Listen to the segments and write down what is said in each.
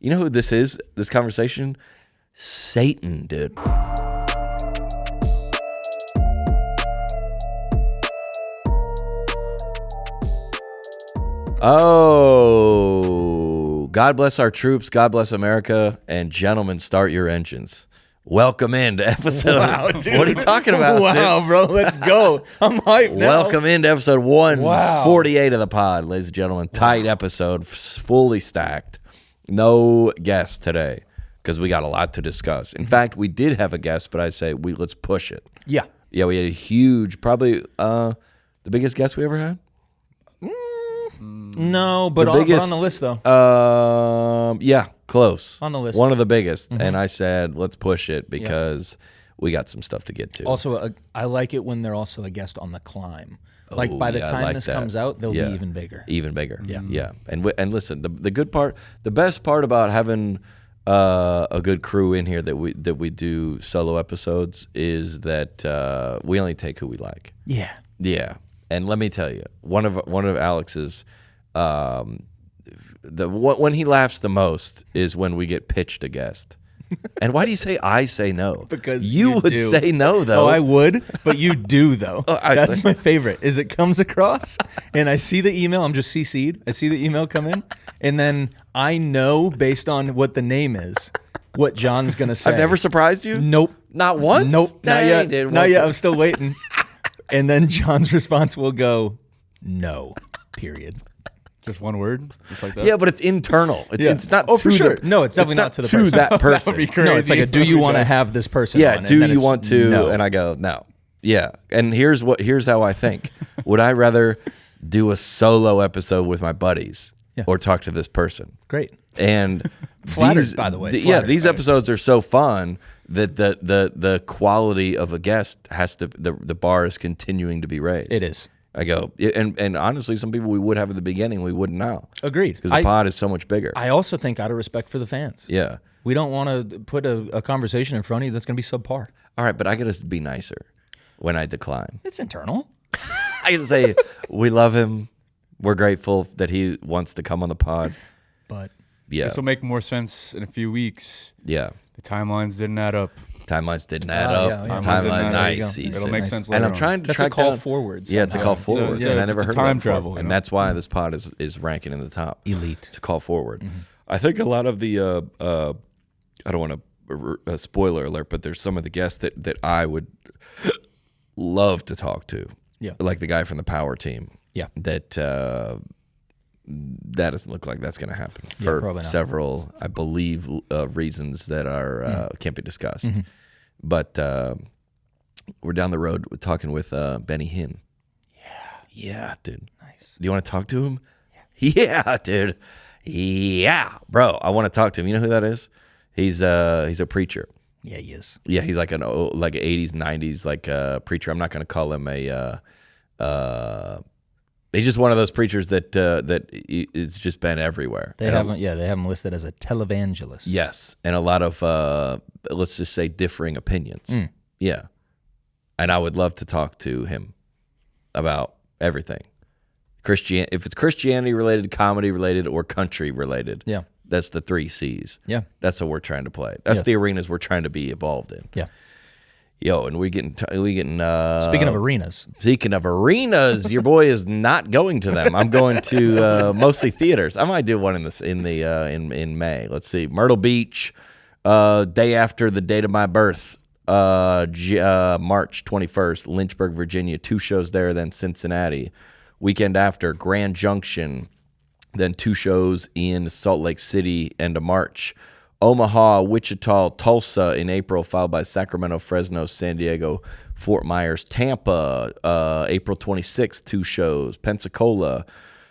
You know who this is? This conversation? Satan, dude. Oh, God bless our troops. God bless America. And gentlemen, start your engines. Welcome into episode. Wow, dude. What are you talking about? Wow, dude? bro. Let's go. I'm hyped now. Welcome into episode 148 of the pod, ladies and gentlemen. Tight episode, fully stacked. No guest today because we got a lot to discuss. In fact, we did have a guest, but I'd say let's push it. Yeah. Yeah, we had a huge, probably the biggest guest we ever had. No, but on the list, though. Yeah, close. On the list. One of the biggest. And I said, let's push it because we got some stuff to get to. Also, I like it when they're also a guest on the climb. Like, by the time this comes out, they'll be even bigger. Even bigger. Yeah. And listen, the good part, the best part about having a good crew in here that we do solo episodes is that we only take who we like. Yeah. Yeah. And let me tell you, one of Alex's, when he laughs the most is when we get pitched a guest. And why do you say I say no? Because you would do. say no, though. Oh, I would, but you do, though. That's my favorite, is it comes across, and I see the email, I'm just CC'd, I see the email come in, and then I know, based on what the name is, what John's going to say. I've never surprised you? Nope. Not once? Nope, not yet. Dude, not yet, I'm still waiting. And then John's response will go, no, period. Just one word? Just like that? Yeah, but it's internal. It's not Oh, to for sure. the, No, it's definitely not to the person. that person. That would be crazy. No, it's like do you want to have this person Yeah, on? do And then you it's want to? No. And I go, no. Yeah. And here's how I think. Would I rather do a solo episode with my buddies or talk to this person? Great. And Flattered, by the way. Flattered. These episodes are so fun that the quality of a guest has to the bar is continuing to be raised. It is. I go, and honestly, some people we would have at the beginning, we wouldn't now. Agreed. Because the pod is so much bigger. I also think out of respect for the fans. Yeah. We don't want to put a conversation in front of you that's going to be subpar. All right, but I got to be nicer when I decline. It's internal. I got to say, we love him. We're grateful that he wants to come on the pod. But yeah. This will make more sense in a few weeks. Yeah. The timelines didn't add up. Timelines didn't add up. Yeah. Timeline, nice. It'll make sense later. And I'm trying to that's track a call down forward. Yeah, it's a call forward. And I never it's heard a time of that before. travel. And that's why this pod is ranking in the top. Elite. It's a call forward. I think a lot of the, I don't want to spoiler alert, but there's some of the guests that I would love to talk to. Yeah. Like the guy from the Power team. Yeah. That doesn't look like that's going to happen for several, I believe, reasons that are can't be discussed. But we're down the road talking with Benny Hinn. Yeah, dude. Nice. Do you want to talk to him? Yeah, dude. Yeah, bro. I want to talk to him. You know who that is? He's a preacher. Yeah, he is. Yeah, he's like an 80s, 90s preacher. I'm not going to call him he's just one of those preachers that it's just been everywhere. They have him listed as a televangelist. Yes, and a lot of let's just say differing opinions. Yeah, and I would love to talk to him about everything. If it's Christianity related, comedy related, or country related. Yeah, that's the 3 C's. Yeah, that's what we're trying to play. That's the arenas we're trying to be involved in. Yeah. Yo, and we getting. Speaking of arenas. Speaking of arenas, your boy is not going to them. I'm going to mostly theaters. I might do one in May. Let's see, Myrtle Beach, day after the date of my birth, March 21st, Lynchburg, Virginia. 2 shows there, then Cincinnati. Weekend after, Grand Junction, then 2 shows in Salt Lake City, end of March. Omaha, Wichita, Tulsa in April, followed by Sacramento, Fresno, San Diego, Fort Myers, Tampa, April 26th, 2 shows. Pensacola,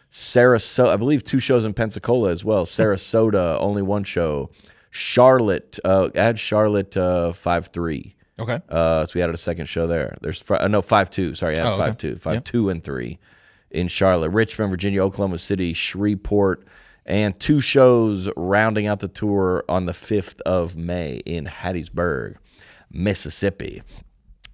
Sarasota, I believe 2 shows in Pensacola as well. Sarasota, only 1 show. Charlotte, add Charlotte 5-3. Okay. So we added a second show there. There's 5-2. Sorry, add 5-2. 5-2 and 3 in Charlotte. Richmond, Virginia, Oklahoma City, Shreveport. And 2 shows rounding out the tour on the 5th of May in Hattiesburg, Mississippi.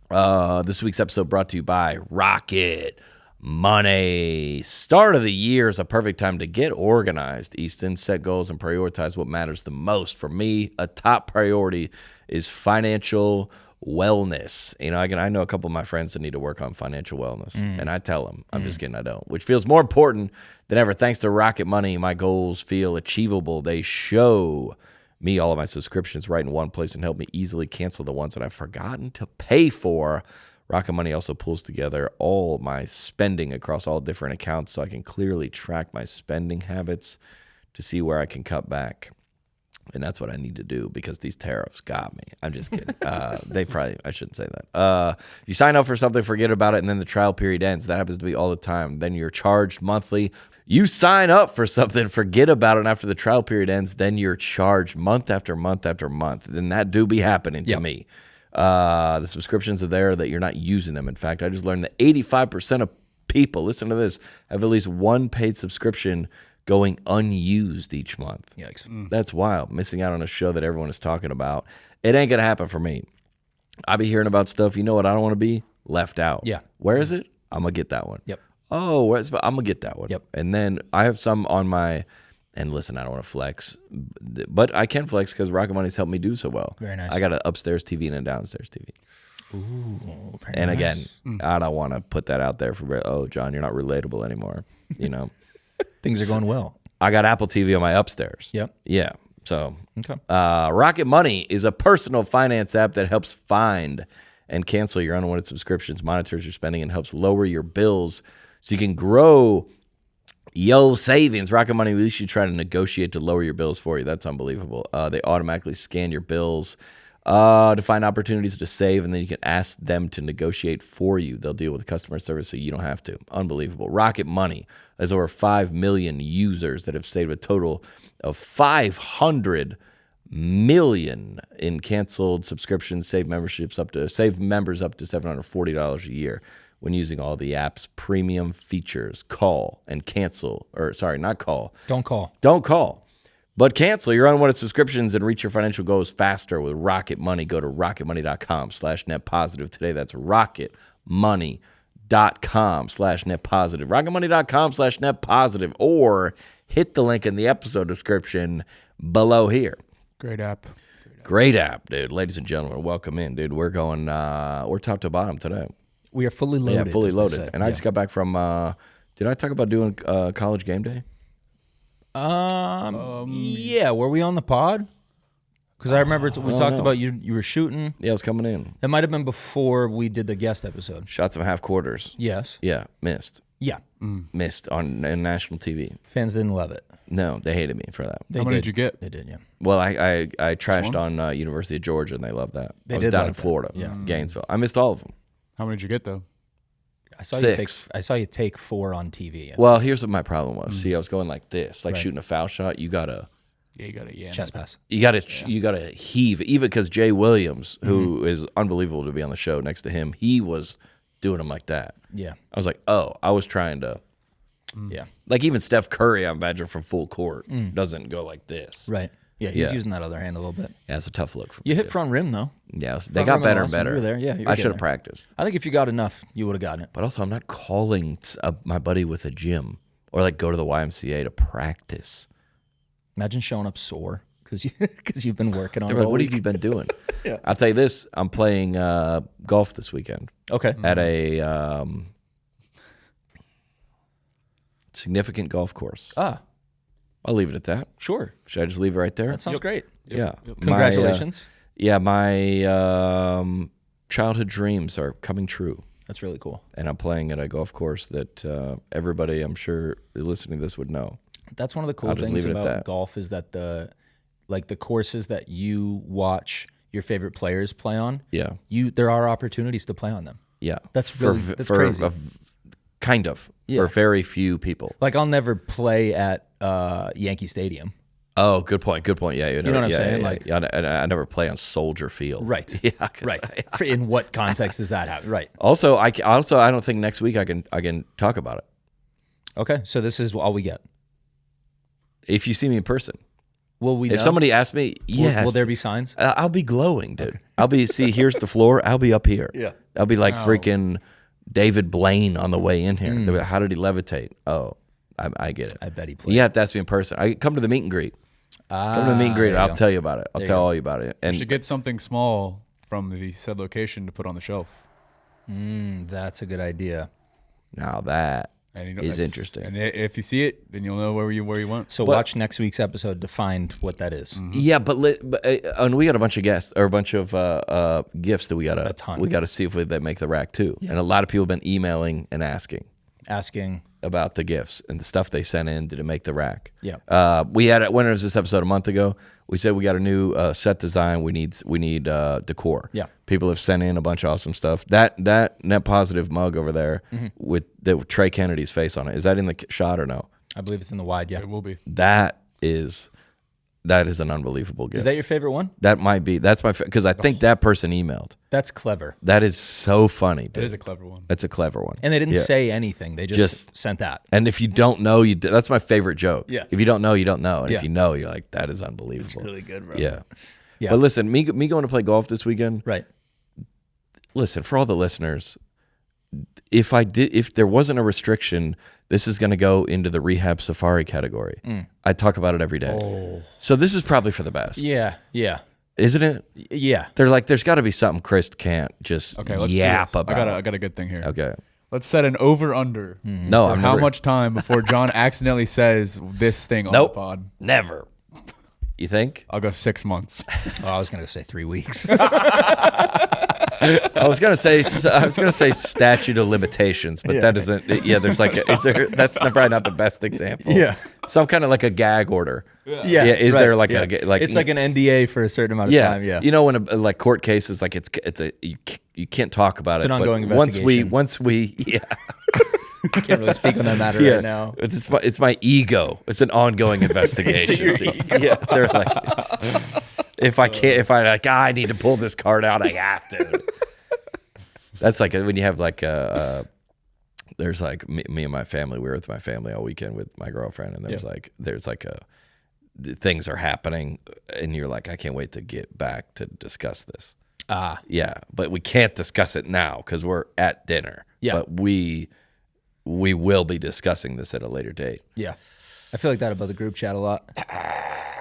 This week's episode brought to you by Rocket money. Start of the year is a perfect time to get organized, Easton. Set goals and prioritize what matters the most. For me, a top priority is financial wellness. I know a couple of my friends that need to work on financial wellness, and I tell them, I'm just kidding, I don't, which feels more important than ever. Thanks to Rocket Money, my goals feel achievable. They show me all of my subscriptions right in one place and help me easily cancel the ones that I've forgotten to pay for. Rocket Money also pulls together all my spending across all different accounts so I can clearly track my spending habits to see where I can cut back. And that's what I need to do because these tariffs got me. I'm just kidding. I shouldn't say that. You sign up for something, forget about it, and then the trial period ends. That happens to be all the time. Then you're charged monthly. You sign up for something, forget about it, and after the trial period ends, then you're charged month after month after month. And that do be happening to me. The subscriptions are there that you're not using them. In fact, I just learned that 85% of people, listen to this, have at least one paid subscription going unused each month. Yikes. That's wild. Missing out on a show that everyone is talking about. It ain't going to happen for me. I be hearing about stuff. You know what I don't want to be? Left out. Yeah. Where is it? I'm going to get that one. Yep. Oh, I'm going to get that one. Yep. And then I have some on my, and listen, I don't want to flex, but I can flex because Rocket Money's helped me do so well. Very nice. I got an upstairs TV and a downstairs TV. Ooh, very And nice. again, I don't want to put that out there for, John, you're not relatable anymore. Things are going well. I got Apple TV on my upstairs. Yep. Yeah. So, Okay. Rocket Money is a personal finance app that helps find and cancel your unwanted subscriptions, monitors your spending, and helps lower your bills so you can grow your savings. Rocket Money, at least you try to negotiate to lower your bills for you. That's unbelievable. They automatically scan your bills to find opportunities to save, and then you can ask them to negotiate for you. They'll deal with customer service so you don't have to. Unbelievable. Rocket Money has over 5 million users that have saved a total of $500 million in canceled subscriptions, save members up to $740 a year when using all the app's premium features. Call and cancel, or sorry, not call. Don't call. Don't call. But cancel your unwanted subscriptions and reach your financial goals faster with Rocket Money. Go to rocketmoney.com/netpositive today. That's rocketmoney.com/netpositive. rocketmoney.com/netpositive, or hit the link in the episode description below here. Great app. Great app, dude. Ladies and gentlemen, welcome in, dude. We're going, we're top to bottom today. We are fully loaded. Yeah, fully as they loaded. say. And I just got back from, did I talk about doing college game day? Yeah, were we on the pod? Because I remember we talked about you were shooting. Yeah, I was coming in. That might have been before we did the guest episode. Shot some half quarters. Yes. Yeah, missed. Yeah. Missed on national TV. Fans didn't love it. No, they hated me for that. They How many did. did you get? They did, yeah. Well, I trashed on University of Georgia, and they loved that. They I was did down like in that. Florida, Yeah. Gainesville. I missed all of them. How many did you get though? I saw 6. you take 4 on TV. Well, here's what my problem was. See, I was going like this, like Right. shooting a foul shot. You gotta Yeah, you got it. Yeah. Chest pass. you gotta heave. Even because Jay Williams, who is unbelievable to be on the show, next to him, he was doing them like that. Yeah. I was like, oh, I was trying to. Yeah. Like even Steph Curry, I imagine from full court, doesn't go like this. Right. Yeah, he's Yeah. using that other hand a little bit. Yeah, it's a tough look for me. You hit front rim, though. Yeah, they Front got rim better and awesome. better. You were there. Yeah, you were I getting should have there. practiced. I think if you got enough, you would have gotten it. But also, I'm not calling my buddy with a gym or like go to the YMCA to practice. Imagine showing up sore because you've been working on They're it. like, all what week. have you been doing? I'll tell you this. I'm playing golf this weekend Okay. at a significant golf course. Ah, I'll leave it at that. sure. Should I just leave it right there? That sounds great. Yeah. Congratulations. My childhood dreams are coming true. That's really cool. And I'm playing at a golf course that everybody, I'm sure, listening to this would know. That's one of the cool I'll just things leave it at about that. golf is that the courses that you watch your favorite players play on, Yeah. there are opportunities to play on them. Yeah. That's For- really that's for crazy. kind of. Yeah. For very few people. Like I'll never play at Yankee Stadium. Oh, good point. Good point. Yeah. You know what I'm saying? Yeah, Like- yeah. I never play on Soldier Field. Right. Yeah. 'cause Right. In what context does that happen? Right. Also, I don't think next week I can talk about it. Okay. So this is all we get. If you see me in person. Will we? If know? somebody asks me, yes. Will there be signs? I'll be glowing, dude. I'll be, here's the floor. I'll be up here. Yeah. I'll be like freaking David Blaine on the way in here. They're like, how did he levitate? Oh, I get it. I bet he played. You have to ask me in person. I come to the meet and greet. Come to the meet and greet. I'll tell you about it. I'll tell all you about it. And You should get something small from the said location to put on the shelf. That's a good idea. now that And is interesting. And if you see it, then you'll know where you went. So watch next week's episode to find what that is. Yeah, but and we got a bunch of guests or a bunch of gifts that we gotta see if they make the rack too. Yeah. And a lot of people have been emailing and asking about the gifts and the stuff they sent in. Did it make the rack? Yeah. We had when it was this episode a month ago. We said we got a new set design. We need decor. Yeah. People have sent in a bunch of awesome stuff. That Net Positive mug over there with Trey Kennedy's face on it. Is that in the shot or no? I believe it's in the wide. Yeah, It will be. That is an unbelievable gift. Is that your favorite one? That might be. That's my because I think that person emailed. That's clever. That is so funny, dude. It is a clever one. That's a clever one. And they didn't say anything. They just sent that. And if you don't know, that's my favorite joke. Yes. If you don't know, you don't know. And Yeah. if you know, you're like, that is unbelievable. It's really good, bro. Yeah. Yeah. But listen, me going to play golf this weekend. Right. Listen, for all the listeners, if there wasn't a restriction, this is going to go into the rehab safari category. I talk about it every day. Oh. So this is probably for the best. Yeah. Yeah. Isn't it? Yeah. They're like, there's got to be something Crist can't just Okay, let's yap do this. about. I got a good thing here. Okay. Let's set an over-under. No, for how much time before John accidentally says this thing on the pod? Never. You think? I'll go 6 months. Oh, I was going to say 3 weeks. I was gonna say statute of limitations, but that isn't. Yeah, there's like that's probably not the best example. Yeah. Some kind of like a gag order. Yeah. Is right, there like yeah. it's like an NDA for a certain amount of time. Yeah. You know, when like court cases, like you can't talk about it. It's an ongoing but investigation. Once we I can't really speak on that matter right now. It's my ego. It's an ongoing investigation. Your ego. Yeah, they're like, if I need to pull this card out, I have to. That's like when you have like there's like me and my family. We were with my family all weekend with my girlfriend, and there's like things are happening, and you're like, I can't wait to get back to discuss this. Yeah, but we can't discuss it now because we're at dinner. Yeah, but we will be discussing this at a later date. Yeah. I feel like that about the group chat a lot.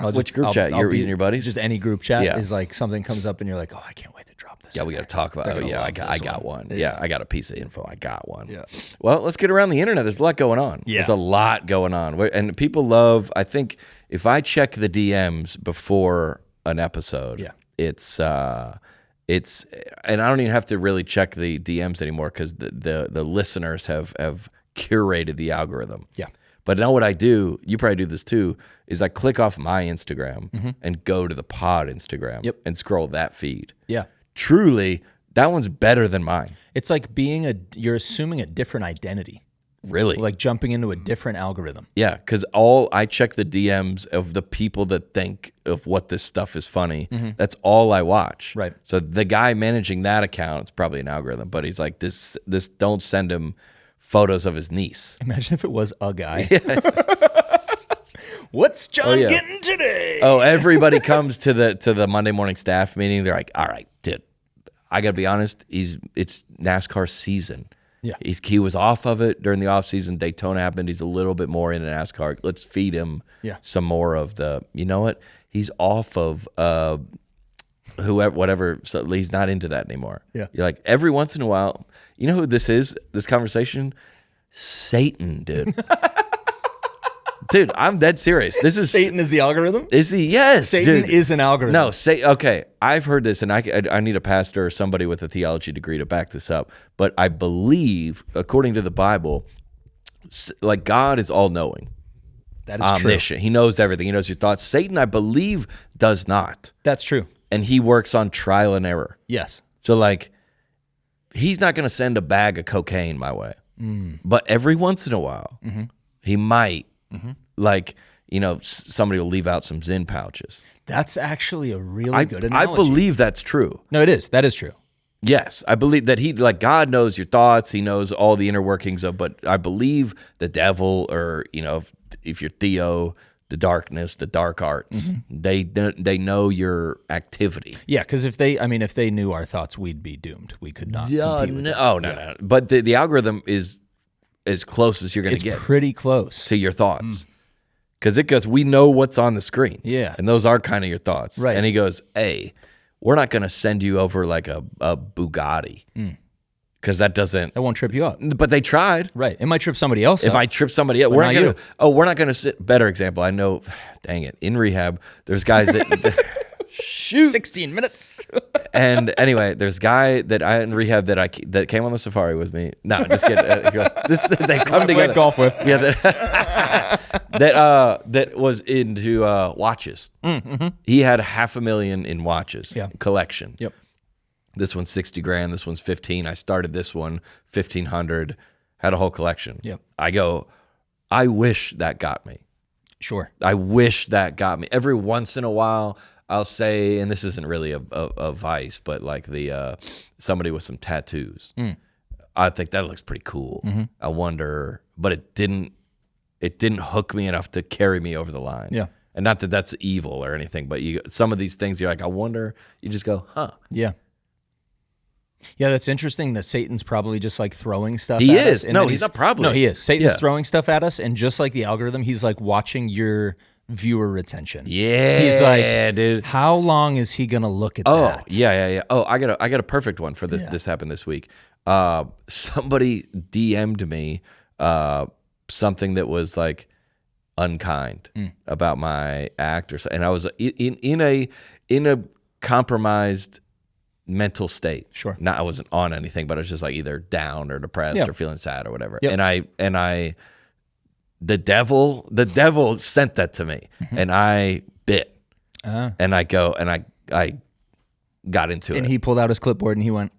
Which group chat? You're using your buddies? Just any group chat is like something comes up and you're like, oh, I can't wait to drop this. Yeah, we got to talk about it. Oh, yeah, I got one. Yeah, I got a piece of info. I got one. Yeah. Well, let's get around the internet. There's a lot going on. Yeah. There's a lot going on. And people love, I think, if I check the DMs before an episode, it's and I don't even have to really check the DMs anymore because the listeners have curated the algorithm. Yeah. But now what I do, you probably do this too, is I click off my Instagram and go to the pod Instagram and scroll that feed. Yeah. Truly, that one's better than mine. It's like you're assuming a different identity. Really? Like jumping into a different algorithm. Yeah, because I check the DMs of the people that think of what this stuff is funny. That's all I watch. Right. So the guy managing that account, it's probably an algorithm, but he's like, this don't send him photos of his niece. Imagine if it was a guy. What's John getting today? Oh, everybody comes to the Monday morning staff meeting. They're like, all right, dude, I got to be honest. It's NASCAR season. Yeah. He was off of it during the off season. Daytona happened. He's a little bit more into NASCAR. Let's feed him some more of the, you know what? He's off of whoever, whatever. So he's not into that anymore. Yeah. You're like, every once in a while, you know who this is, this conversation? Satan, dude. Dude, I'm dead serious. This is Satan is the algorithm? Is he? Yes. Satan dude. is an algorithm. No, okay. I've heard this, and I need a pastor or somebody with a theology degree to back this up. But I believe, according to the Bible, like God is all-knowing. That is omniscient. True. He knows everything. He knows your thoughts. Satan, I believe, does not. That's true. And he works on trial and error. Yes. So, like, he's not going to send a bag of cocaine my way. But every once in a while, he might. Like, you know, somebody will leave out some Zyn pouches. That's actually a really good analogy. I believe that's true. No, it is. That is true. Yes, I believe that God knows your thoughts. He knows all the inner workings of, but I believe the devil, or, you know, if you're Theo, the darkness, the dark arts. They know your activity. Yeah, because if they knew our thoughts, we'd be doomed. We could not. compete with that. No. But the algorithm is as close as you're going to get. It's pretty close to your thoughts. Because we know what's on the screen. Yeah. And those are kind of your thoughts. Right. And he goes, hey, we're not going to send you over like a Bugatti. Because that won't trip you up. But they tried. Right. It might trip somebody else up. It might trip somebody else. We're not going to sit. Better example. I know, dang it. In rehab, there's guys that. Shoot. 16 minutes. And anyway, there's a guy that I in rehab that came on the safari with me. No, just kidding. They come together. Golf with. Yeah, that was into watches. He had $500,000 in watches collection. Yep. This one's $60,000. This one's $15,000. I started this one $1,500. Had a whole collection. Yep. I go, I wish that got me. Sure. I wish that got me. Every once in a while, I'll say, and this isn't really a vice, but like somebody with some tattoos. I think that looks pretty cool. I wonder, but it didn't hook me enough to carry me over the line. Yeah. And not that that's evil or anything, but some of these things you're like, I wonder, you just go, huh. Yeah. Yeah, that's interesting that Satan's probably just like throwing stuff he at is. us. No, he's not probably. No, he is. Satan's Yeah. throwing stuff at us, and just like the algorithm, he's like watching your viewer retention. Yeah. He's like, dude. how long is he going to look at that? Yeah. Oh, I got a perfect one for this. Yeah. This happened this week. Somebody DM'd me something that was like unkind about my act or something. And I was in a compromised mental state. Sure. I wasn't on anything, but I was just like either down or depressed or feeling sad or whatever. Yep. And the devil sent that to me and I bit. And I got into it. And he pulled out his clipboard and he went,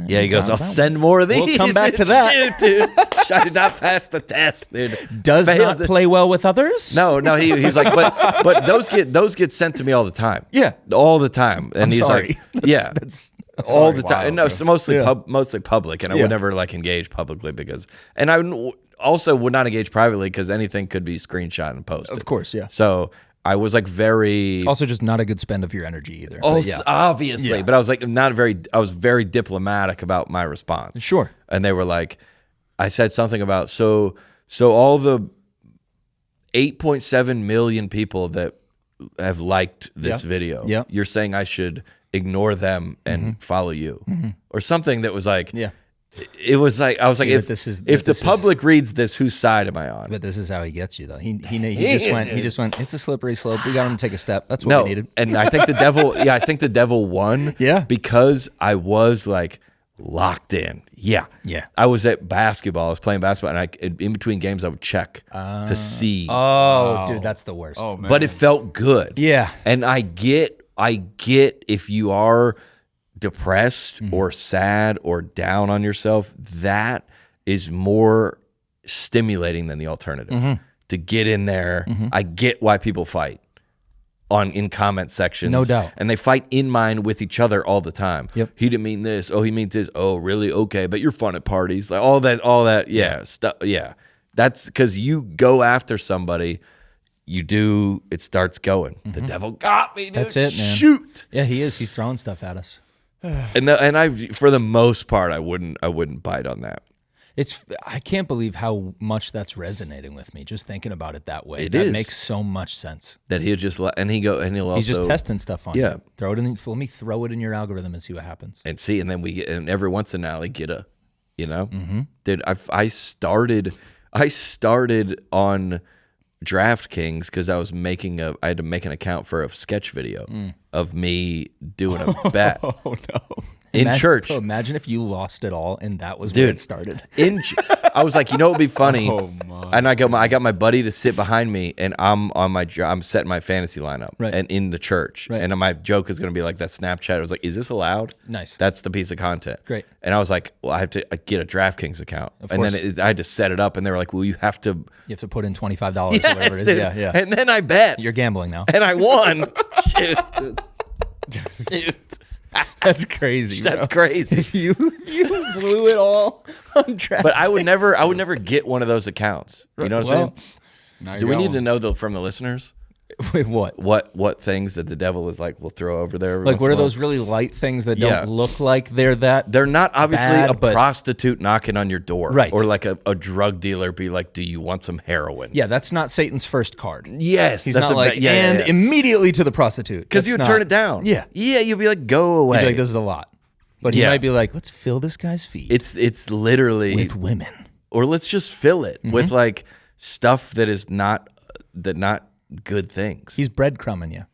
yeah, he goes, I'll send more of these. We'll come back to that. Dude. I did not pass the test, dude. Does not play well with others? No, he's like, but those get sent to me all the time. Yeah. All the time. And he's sorry. like, yeah. That's all the time. And no, it's mostly Yeah. mostly public, and I would never like engage publicly and I also would not engage privately because anything could be screenshot and posted. Of course, yeah. So I was like very Also just not a good spend of your energy either. also, obviously, but I was like I was very diplomatic about my response. Sure. And they were like, I said something about so all the 8.7 million people that have liked this video. Yeah. You're saying I should ignore them and follow you, or something that was like, Yeah. It was like I was like, if the public reads this, whose side am I on? But this is how he gets you, though. He just went. It's a slippery slope. We got him to take a step. That's what we needed. And I think the devil. Yeah, I think the devil won. Yeah. Because I was like locked in. Yeah. Yeah. I was at basketball. I was playing basketball, and in between games, I would check to see. Oh, dude, that's the worst. Oh, man. But it felt good. Yeah. And I get if you are depressed or sad or down on yourself, that is more stimulating than the alternative. To get in there, I get why people fight in comment sections. No doubt. And they fight in mind with each other all the time. Yep. He didn't mean this. Oh, he means this. Oh, really? Okay, but you're fun at parties. Like all that. Yeah. Stuff. Yeah. That's because you go after somebody. You do. It starts going. The devil got me, dude. That's it, man. Shoot. Yeah, he is. He's throwing stuff at us. And I, for the most part, I wouldn't bite on that. I can't believe how much that's resonating with me. Just thinking about it that way. It that is. makes so much sense. That he'll just he'll also He's just testing stuff on Yeah. you. Throw it in. Let me throw it in your algorithm and see what happens. and see, and then and every once in a while, get a, dude. I started on DraftKings because I had to make an account for a sketch video of me doing a bet. Oh no. In church. Bro, imagine if you lost it all and that was where it started. I was like, it would be funny. Oh, my And I got my buddy to sit behind me, and I'm setting my fantasy lineup, Right. and in the church, Right. and my joke is going to be like that Snapchat. I was like, is this allowed? Nice. That's the piece of content. Great. And I was like, well, I have to get a DraftKings account, and course. then I had to set it up, and they were like, well, you have to. You have to put in $25 or whatever it is. Dude. Yeah. And then I bet, You're gambling now. and I won. Shoot. Dude. That's crazy. That's crazy. If you blew it all on DraftKings. But I would never get one of those accounts. You know what I'm saying? Do we need to know from the listeners? Wait, what? What things that the devil is like will throw over there? Like, what are those really light things that don't look like they're that? They're not obviously bad, a prostitute knocking on your door. Right. Or like a drug dealer be like, do you want some heroin? Yeah, that's not Satan's first card. Yes. He's not like, immediately to the prostitute. Because you turn it down. Yeah. Yeah, you'd be like, go away. You'd be like, this is a lot. But he might be like, let's fill this guy's feet. It's literally. With women. Or let's just fill it with like stuff that is not good things. He's breadcrumbing you.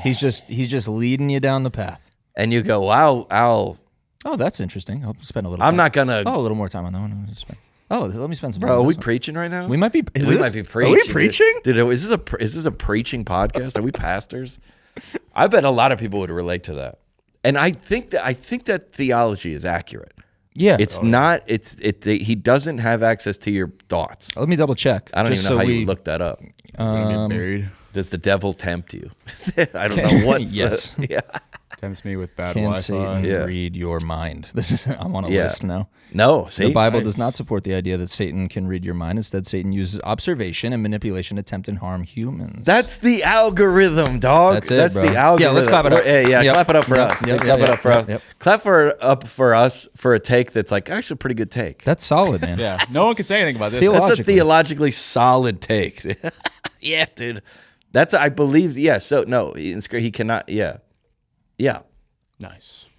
He's just leading you down the path. And you go, wow, I'll. Oh, that's interesting. I'll spend a little. I'm not gonna. Oh, a little more time on that one. Let me spend some. Bro, are we preaching right now? We might be. Might be preaching. Are we preaching? Dude, is this a preaching podcast? Are we pastors? I bet a lot of people would relate to that. And I think that theology is accurate. Yeah, it's not. He doesn't have access to your thoughts. Let me double check. I don't even know how you look that up. Get buried. Does the devil tempt you? I don't know what. Yes. Yeah. Tempts me with bad Can Wi-Fi. Satan read your mind? I'm on a list now. No, see? The Bible does not support the idea that Satan can read your mind. Instead, Satan uses observation and manipulation to tempt and harm humans. That's the algorithm, dog. That's it, That's bro. the algorithm. Yeah, let's clap it up. Clap it up for us. Yep, clap it up for us. Yep. Clap up for us for a take that's like actually a pretty good take. That's solid, man. Yeah, no one can say anything about this. That's a theologically solid take. Yeah, dude. That's I believe. Yeah. So no, he cannot. Yeah. Yeah. Nice.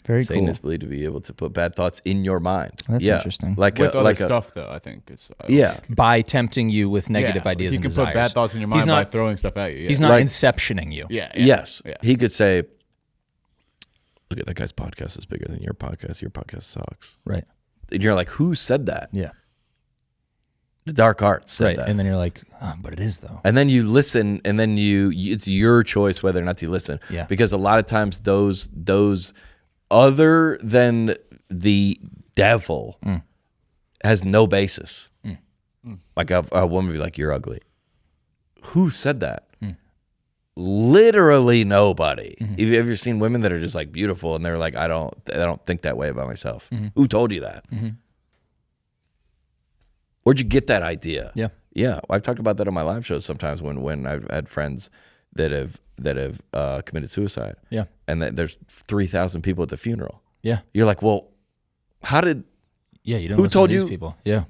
Very Satan cool. is believed to be able to put bad thoughts in your mind. That's interesting. Like with other like stuff, though, I think it's by tempting you with negative ideas he and can desires. put bad thoughts in your mind by throwing stuff at you. Yeah. He's not inceptioning you. Yeah. Yes. Yeah. He could say, "Look at that guy's podcast is bigger than your podcast. Your podcast sucks." Right. And you're like, "Who said that?" Yeah. The dark arts said that. And then you're like, but it is though. And then you listen, and then it's your choice whether or not to listen. Yeah. Because a lot of times those other than the devil has no basis. Like a woman be like, "You're ugly." Who said that? Literally nobody. Have you ever seen women that are just like beautiful and they're like, I don't think that way about myself. Who told you that? Where'd you get that idea? Yeah. Yeah. I've talked about that on my live shows sometimes when I've had friends that have committed suicide. Yeah. And that there's 3,000 people at the funeral. Yeah. You're like, well, how did? Yeah. You don't. Who listen told to these you? People. Yeah.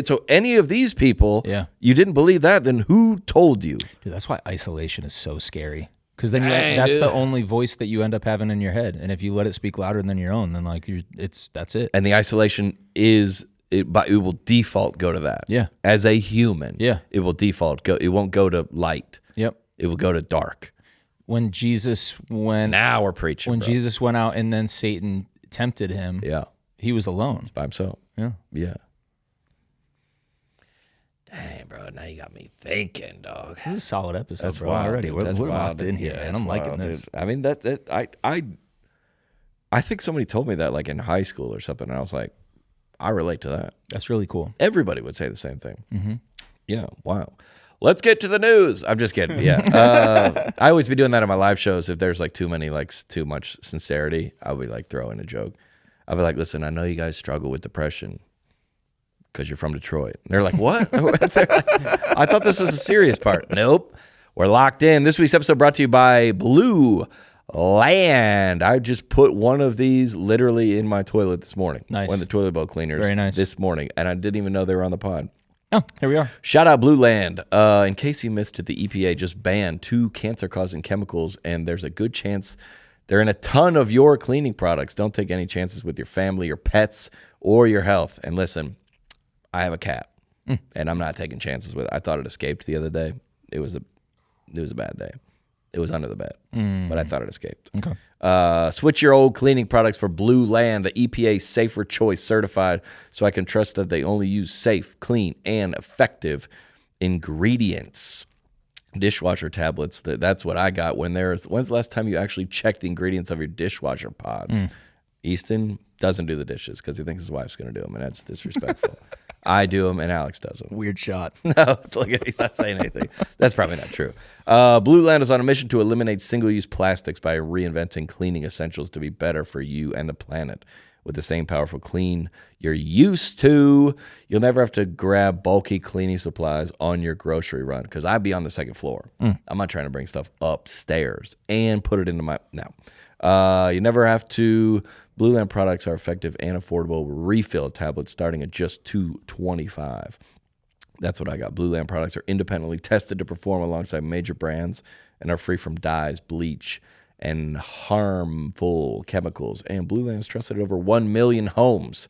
So any of these people, you didn't believe that, then who told you? Dude, that's why isolation is so scary. Because then that's the only voice that you end up having in your head, and if you let it speak louder than your own, then like that's it. And the isolation it will default go to that. Yeah. As a human. Yeah. It will default go. It won't go to light. Yep. It will go to dark. When Jesus went. Now we're preaching. When bro. Jesus went out and then Satan tempted him. Yeah. He was alone. By himself. Yeah. Yeah. Dang, bro. Now you got me thinking, dog. This is a solid episode. That's bro. wild, already. dude. We're locked in here, man. I'm liking this. Dude. I mean, I think somebody told me that like in high school or something, and I was like, I relate to that. That's really cool. Everybody would say the same thing. Mm-hmm. Yeah. Wow. Let's get to the news. I'm just kidding. Yeah. I always be doing that on my live shows. If there's like too much sincerity, I'll be like throwing a joke. I'll be like, listen, I know you guys struggle with depression because you're from Detroit. And they're like, what? They're like, I thought this was a serious part. Nope. We're locked in. This week's episode brought to you by Blue Land. I just put one of these literally in my toilet this morning. Nice. One of the toilet bowl cleaners. Very nice. This morning. And I didn't even know they were on the pod. Oh, here we are. Shout out Blue Land. In case you missed it, the EPA just banned 2 cancer-causing chemicals, and there's a good chance they're in a ton of your cleaning products. Don't take any chances with your family, your pets, or your health. And listen, I have a cat, and I'm not taking chances with it. I thought it escaped the other day. It was a bad day. It was under the bed, but I thought it escaped. Okay. Switch your old cleaning products for Blue Land, the EPA Safer Choice certified, so I can trust that they only use safe, clean, and effective ingredients. Dishwasher tablets, that's what I got. When's the last time you actually checked the ingredients of your dishwasher pods? Easton doesn't do the dishes because he thinks his wife's going to do them, and that's disrespectful. I do them, and Alex does them. Weird shot. No, look at, he's not saying anything. That's probably not true. Blue Land is on a mission to eliminate single-use plastics by reinventing cleaning essentials to be better for you and the planet. with the same powerful clean you're used to. You'll never have to grab bulky cleaning supplies on your grocery run because I'd be on the second floor. I'm not trying to bring stuff upstairs and put it into my you never have to. Blue Land products are effective and affordable refill tablets starting at just $2.25. That's what I got. Blue Land products are independently tested to perform alongside major brands and are free from dyes, bleach, and harmful chemicals. And Blue Land is trusted at over 1 million homes,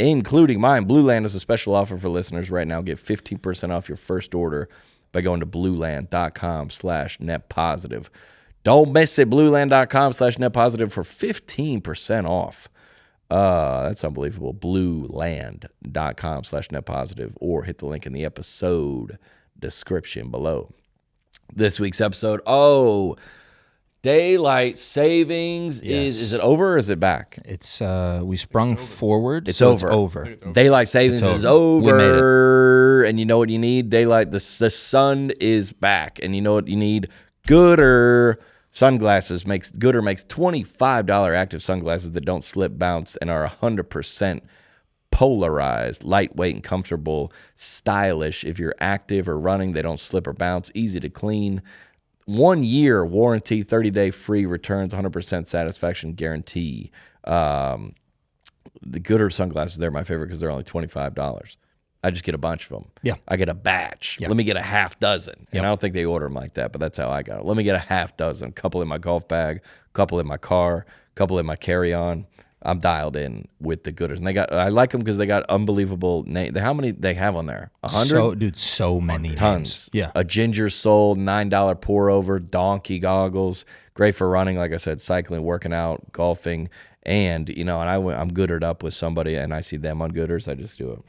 including mine. Blue Land is a special offer for listeners right now. Get 15% off your first order by going to blueland.com/netpositive. Don't miss it. Blueland.com/netpositive for 15% off. That's unbelievable. Blueland.com/netpositive or hit the link in the episode description below. This week's episode, daylight savings is it over or is it back? It's we sprung forward. It's over. It's over. Daylight savings is over. We made it. And you know what you need? Daylight. The sun is back. And you know what you need? Gooder sunglasses. Gooder makes $25 active sunglasses that don't slip, bounce, and are 100% polarized, lightweight and comfortable, stylish. If you're active or running, they don't slip or bounce, easy to clean. 1 year warranty, 30-day free returns, 100% satisfaction guarantee. The Gooder sunglasses, they're my favorite because they're only $25. I just get a bunch of them. Yeah. I get a batch. Yeah. Let me get a half dozen. And I don't think they order them like that, but that's how I got it. Let me get a half dozen, a couple in my golf bag, a couple in my car, a couple in my carry-on. I'm dialed in with the Gooders. And I like them because they got unbelievable names. How many they have on there? 100? So many Tons. names. Yeah. A ginger soul, $9 pour over, donkey goggles. Great for running, like I said, cycling, working out, golfing. And, I'm Goodered up with somebody and I see them on Gooders. I just do it.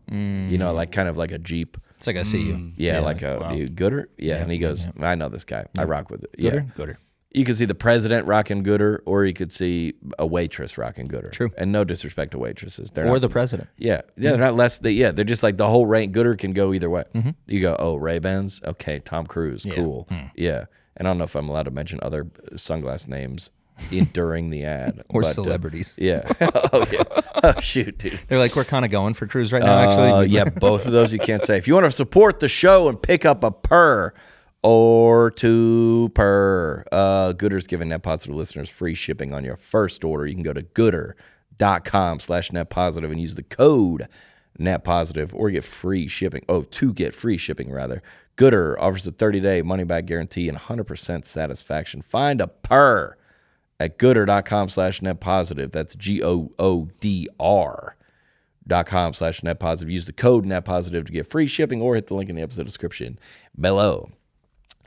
Kind of like a Jeep. It's like I see you. Yeah, like a Gooder. Yeah, and he goes, I know this guy. I rock with it. Yeah. Gooder. You could see the president rocking Gooder, or you could see a waitress rocking Gooder. True. And no disrespect to waitresses. Or the president. Yeah. They're not less. They're just like the whole range. Gooder can go either way. You go, Ray-Bans? Okay, Tom Cruise. Cool. Yeah. And I don't know if I'm allowed to mention other sunglass names during the ad. Or celebrities. Yeah. Oh, yeah. Oh, shoot, dude. They're like, we're kind of going for Cruise right now, actually. Yeah, both of those you can't say. If you want to support the show and pick up a purr or two per, Gooder's giving Net Positive listeners free shipping on your first order. You can go to gooder.com/netpositive and use the code NetPositive or get free shipping. To get free shipping, rather. Gooder offers a 30-day money-back guarantee and 100% satisfaction. Find a purr at gooder.com/netpositive. That's GOODR.com/netpositive. Use the code NetPositive to get free shipping or hit the link in the episode description below.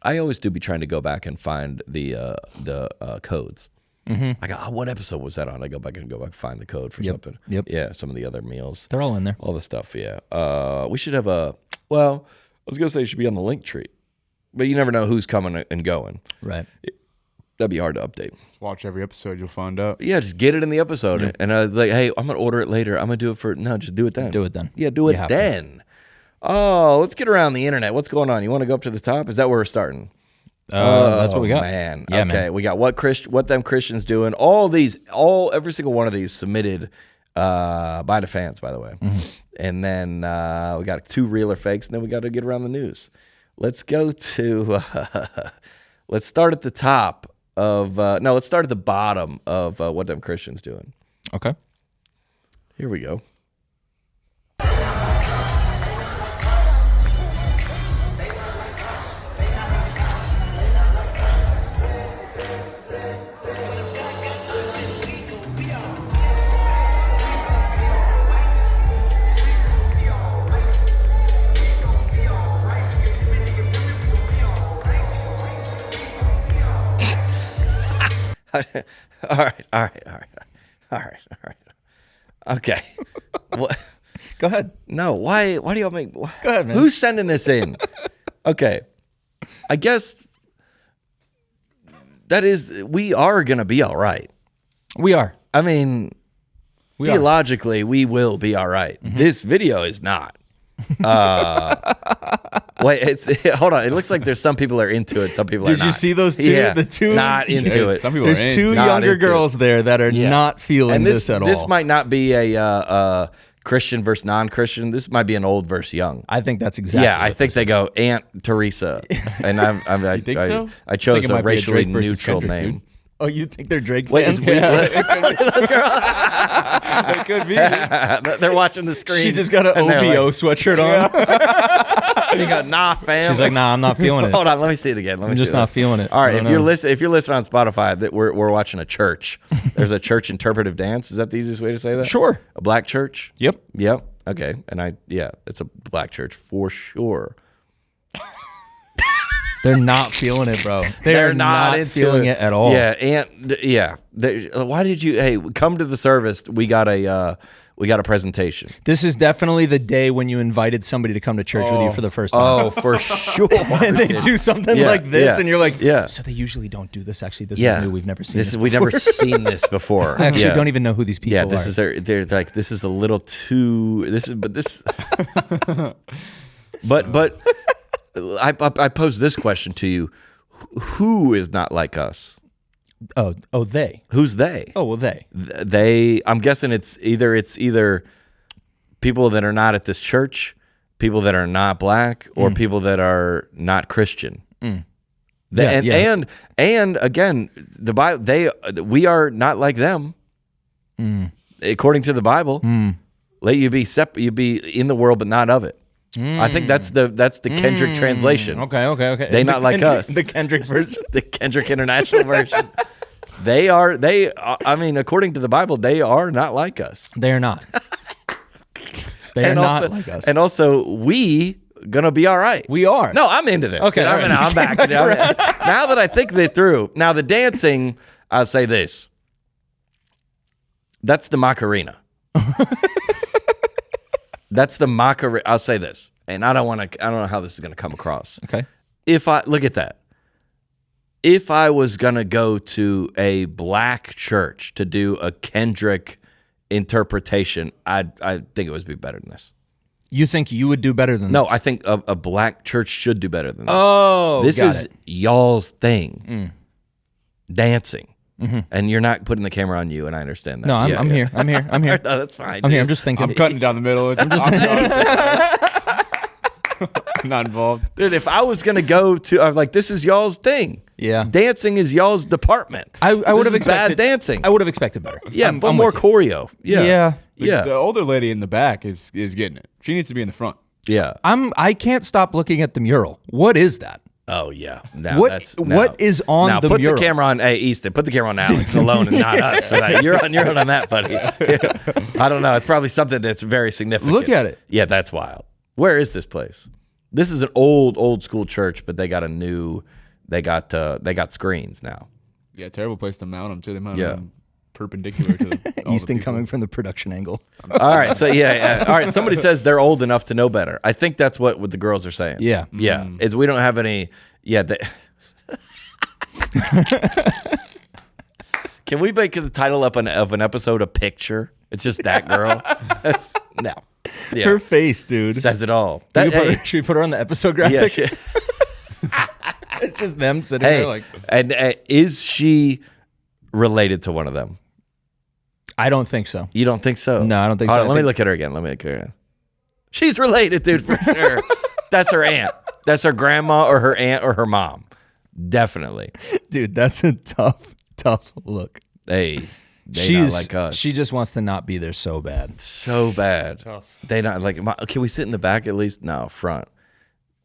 I always do be trying to go back and find the codes. I go, what episode was that on? I go back and find the code for something. Yep. Yeah, some of the other meals. They're all in there. All the stuff, yeah. We should have I was going to say it should be on the link tree, but you never know who's coming and going. Right. That'd be hard to update. Watch every episode, you'll find out. Yeah, just get it in the episode. Yeah. And I was like, hey, I'm going to order it later. I'm going to do it just do it then. Do it then. Yeah, do it then. Oh, let's get around the internet. What's going on? You want to go up to the top? Is that where we're starting? That's what we got. Man. Yeah, okay, man. We got what them Christians doing. Every single one of these submitted by the fans, by the way. And then we got 2 real or fakes, and then we got to get around the news. Let's go to, let's start at the top of, let's start at the bottom of what them Christians doing. Okay. Here we go. All right. Okay. What? Go ahead. No, why do y'all make... Go ahead, man. Who's sending this in? Okay. I guess we are going to be all right. We are. I mean, theologically, we will be all right. This video is not. Wait, hold on. It looks like there's some people are into it. Some people are not. Did you see those two? Yeah, The two not into it. Some people There's are two Not younger into girls there that are not feeling And this at all. This might not be a Christian versus non-Christian. This might be an old versus young. I think that's exactly. Yeah, I think they go Aunt Teresa, and I think so? I chose it a might be a racially Drake versus neutral Kendrick, name. dude. Oh, you think they're Drake Wait, fans? is we- It could be. They're watching the screen. She just got an and they're OVO sweatshirt on. You go, nah, fam. She's like, nah, I'm not feeling it. Hold on, let me see it again. I'm just not feeling it. All right, I if don't you're know. listening on Spotify, that we're watching a church. There's a church interpretive dance. Is that the easiest way to say that? Sure. A black church. Yep. Yep. Okay. And it's a black church for sure. They're not feeling it, bro. They're not into feeling it at all. Yeah, and why did you? Hey, come to the service. We got a presentation. This is definitely the day when you invited somebody to come to church with you for the first time. Oh, for sure. And they do something Yeah, like this, yeah, and you're like, yeah. So they usually don't do this. Actually, this Yeah, is new. We've never seen this. We've never seen this before. I actually Yeah. don't even know who these people Yeah, are. this is they're like this is a little too but I pose this question to you: who is not like us? Oh, they. Who's they? Oh, well, they. They. I'm guessing it's either people that are not at this church, people that are not black, or people that are not Christian. And again, the Bible, we are not like them. According to the Bible, let you be you be in the world but not of it. I think that's the Kendrick translation. Okay. They not like us. The Kendrick version. The Kendrick International version. They are. I mean, according to the Bible, they are not like us. They're not. They're not like us. And also, we gonna be all right. We are. No, I'm into this. Okay, all right. I'm back. Now that I think it through. Now the dancing, I'll say this. That's the Macarena. That's the Macarena. I'll say this, and I don't know how this is gonna come across. Okay. If I look at that. If I was going to go to a black church to do a Kendrick interpretation, I think it would be better than this. You think you would do better than No, this? I think a black church should do better than this. Oh, this got is it. y'all's thing. Dancing. And you're not putting the camera on you, and I understand that. No, I'm here. I'm here. I'm here. No, that's fine. I'm here. dude. I'm just thinking. I'm cutting it down the middle. I'm not involved. Dude, if I was going to go to, I'm like, this is y'all's thing. Yeah. Dancing is y'all's department. I would This have is expected bad dancing. I would have expected better. Yeah, I'm but more with you. choreo. Yeah. Yeah. The older lady in the back is getting it. She needs to be in the front. Yeah. I can't stop looking at the mural. What is that? Oh yeah. Now What- that's, what is on now the put mural? the camera on. Hey, Easton, put the camera on Alex alone and not us for that. You're on that, buddy. Yeah. I don't know. It's probably something that's very significant. Look at it. Yeah, that's wild. Where is this place? This is an old school church, but they got a new. They got screens now. Yeah, terrible place to mount them too. They mount Yeah. them perpendicular to all Easton the people. coming from the production angle. All right. So yeah. All right. Somebody says they're old enough to know better. I think that's what the girls are saying. Yeah. Yeah. Is we don't have any. Yeah. Can we make the title of an episode a picture? It's just that girl. That's no. Yeah. Her face, dude. Says it all. Should That, we put her on the episode yeah, graphic? It's just them sitting hey, there like. and is she related to one of them? I don't think so. You don't think so? No, I don't think All so. right, I let me think- look at her again. Let me look at her again. She's related, dude, for sure. That's her aunt. That's her grandma or her aunt or her mom. Definitely. Dude, that's a tough look. Hey, they She's not like us. She just wants to not be there so bad. So bad. Tough. They not like. Can we sit in the back at least? No, front.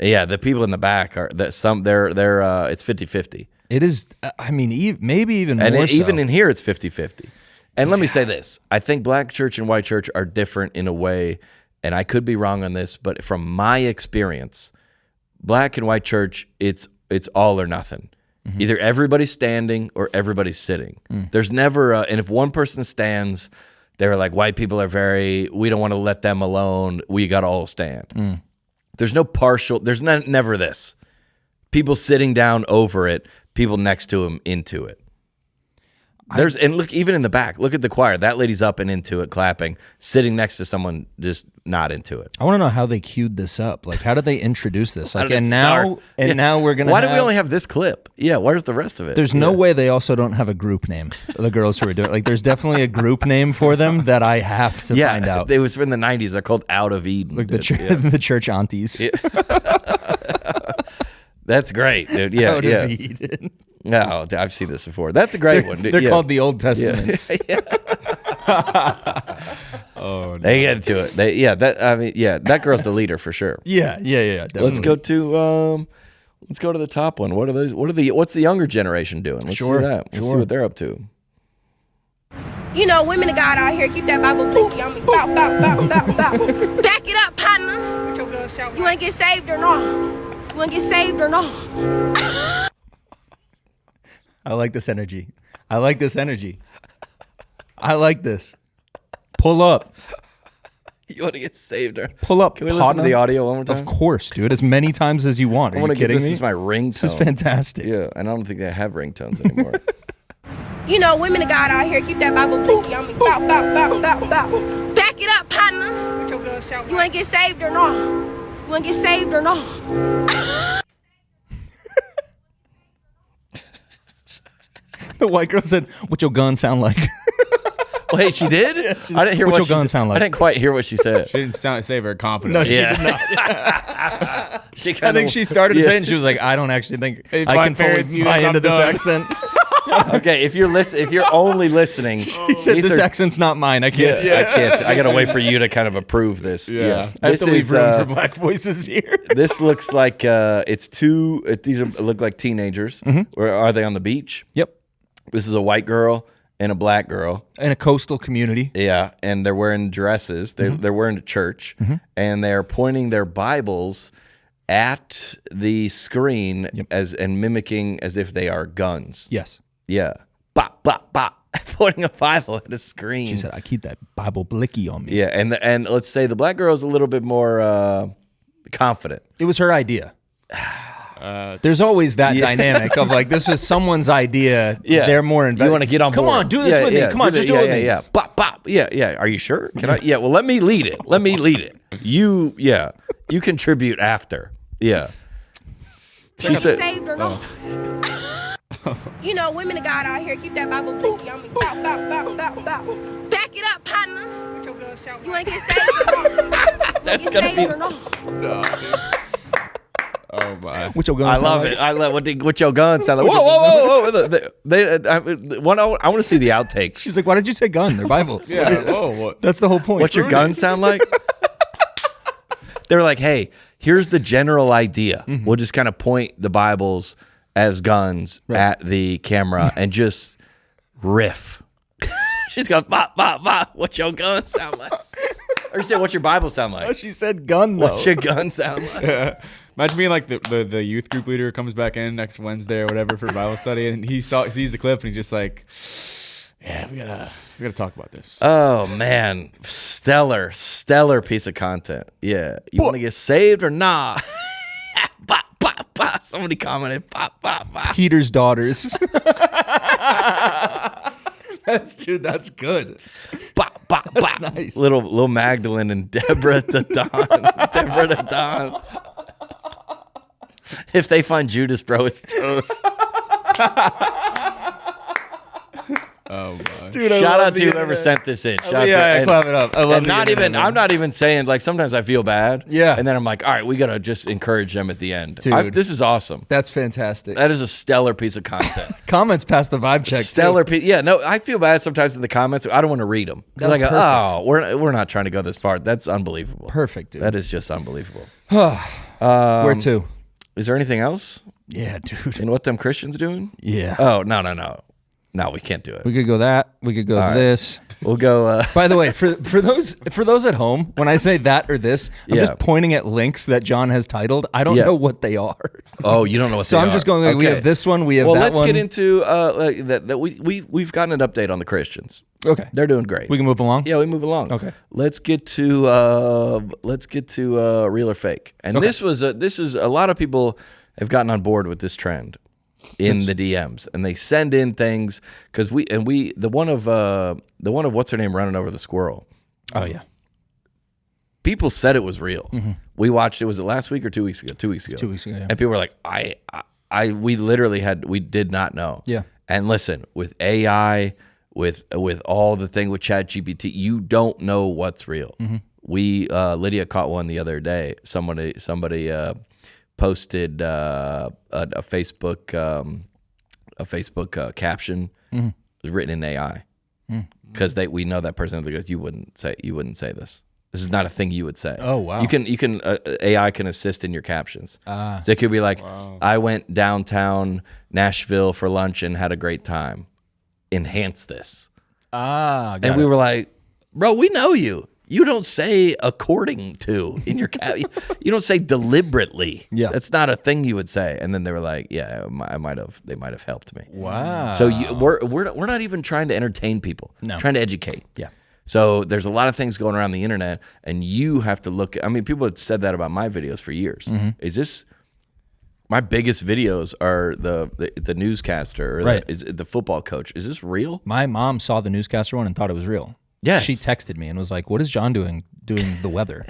Yeah, the people in the back are that some. They're it's 50-50. It is. I mean, maybe even And more so. even in here, it's 50-50. And let me say this: I think black church and white church are different in a way, and I could be wrong on this, but from my experience, black and white church, it's all or nothing. Either everybody's standing or everybody's sitting. There's never and if one person stands, they're like, white people are we don't want to let them alone. We got to all stand. There's no partial. There's never this. People sitting down over it. People next to them into it. And look, even in the back, look at the choir. That lady's up and into it, clapping, sitting next to someone just not into it. I want to know how they queued this up. Like, how did they introduce this? Like, and now we're gonna. Why do we only have this clip? Yeah, where's the rest of it? There's no way they also don't have a group name. The girls who are doing it. Like, there's definitely a group name for them that I have to find out. It was from the '90s. They're called Out of Eden. Like the church aunties. Yeah. That's great, dude. Yeah, Out of Eden. No, I've seen this before. That's a great one. They're called the Old Testaments. Oh, no. They get into it. That girl's the leader for sure. Yeah. Definitely. Let's go to the top one. What's the younger generation doing? Let's see that. Let's see what they're up to. You know, women of God out here, keep that Bible blinky on me. Bow, bow, bow, bow, bow. Back it up, partner. What your girl sound like? You wanna get saved or not? You wanna get saved or not? I like this energy. I like this. Pull up. You want to get saved or Pull up. Can we listen to the audio one more time? Of course, dude. As many times as you want. Are you kidding me? This is my ringtone. This is fantastic. Yeah, and I don't think they have ringtones anymore. You know, women of God out here, keep that Bible blinky on me. Bow, bow, bow, bow, bow. Back it up, partner. What your girl sound like? You wanna get saved or not? You wanna get saved or not? The white girl said, "What your gun sound like?" Wait, she did? I didn't hear what your she gun said. sound like. I didn't quite hear what she said. She didn't say very confident. No, she Yeah. did not. I think she started to say it and she was like, "I don't actually think Hey, I can fine, fully Farron, buy I'm into this done." accent." Okay, if you're only listening, He said, "This accent's not mine. I can't." I can't. I gotta wait for you to kind of approve this. Yeah. I have This to leave is, room for black voices here. This looks like these look like teenagers. Or are they on the beach? Yep. This is a white girl and a black girl. In a coastal community. Yeah, and they're wearing dresses. They're wearing to church, and they're pointing their Bibles at the screen and mimicking as if they are guns. Yes. Yeah, bop bop bop, pointing a Bible at a screen. She said, "I keep that Bible blicky on me." Yeah, and let's say the black girl is a little bit more confident. It was her idea. There's always that dynamic of like, this was someone's idea. Yeah, they're more invested. You want to get on board? Come on, do this with me. Come on, just do it with me. Yeah, bop bop. Yeah. Are you sure? Can I? Yeah. Well, let me lead it. You contribute after. Yeah. She said. Saved or not? You know, women of God out here, keep that Bible blinky on me. Bow, bow, bow, bow, bow. Back it up, partner. What your girl sound like? You wanna get saved or not? That's get gonna saved be. or not? Oh my! What your gun I sound love like? it. I love what your gun sound like. Whoa! I want to see the outtakes. She's like, "Why did you say gun? They're Bibles." Yeah. Whoa! What? That's the whole point. What's your gun sound like? They're like, hey, here's the general idea. We'll just kind of point the Bibles as guns at the camera and just riff. She's going, bop, bop, bop. What's your gun sound like? Or you said, what's your Bible sound like? Oh, she said gun, though. What's your gun sound like? Yeah. Imagine being like the youth group leader who comes back in next Wednesday or whatever for Bible study, and he sees the clip and he's just like, "Yeah, we gotta talk about this." Oh man, stellar piece of content. Yeah, you want to get saved or not? Bop, bop, bop. Somebody commented, bop, bop, bop. Peter's daughters. That's good. Bop, bop, bop. nice. Little Magdalene and Deborah the Dawn. If they find Judas, bro, it's toast. Oh my! Dude, Shout out to whoever sent this in. Shout out to, clap it up. I love and not even. I'm not even saying like. Sometimes I feel bad. Yeah. And then I'm like, all right, we gotta just encourage them at the end. Dude. This is awesome. That's fantastic. That is a stellar piece of content. Comments past the vibe check. Stellar piece. Yeah. No, I feel bad sometimes in the comments. I don't want to read them because I go, perfect. oh, we're not trying to go this far. That's unbelievable. Perfect, dude. That is just unbelievable. Where to? Is there anything else Yeah, dude. in what them Christians doing? Yeah. Oh no. No, we can't do it. We could go that. We could go right. this. We'll go. By the way, for those at home, when I say that or this, I'm Yeah. just pointing at links that John has titled. I don't know what they are. Oh, you don't know what So they I'm are. just going like, we Okay. have this one, we have Well, that let's one. get into that we've gotten an update on the Christians. Okay. They're doing great. We can move along? Yeah, we move along. Okay. Let's get to real or fake. And this is a lot of people have gotten on board with this trend. in the DMs, and they send in things because the one of what's her name running over the squirrel. Oh yeah. People said it was real. We watched it. Was it last week or 2 weeks ago? 2 weeks ago. 2 weeks ago. Yeah. And people were like, we literally we did not know. Yeah. And listen, with AI, with all the thing with ChatGPT, you don't know what's real. We Lydia caught one the other day. Somebody posted a Facebook caption written in AI because we know that person goes, you wouldn't say this. This is not a thing you would say. Oh wow! You can AI can assist in your captions. So it could be like, I went downtown Nashville for lunch and had a great time. Enhance this. And we were like, bro, we know you. You don't say according to in your you don't say deliberately. Yeah, that's not a thing you would say. And then they were like, yeah, they might have helped me. Wow. So we're not even trying to entertain people. No, trying to educate. Yeah. So there's a lot of things going around the internet, and you have to look. I mean, people have said that about my videos for years. Is this my biggest videos are the newscaster or right. the football coach? Is this real? My mom saw the newscaster one and thought it was real. Yes. She texted me and was like, "What is John doing the weather?"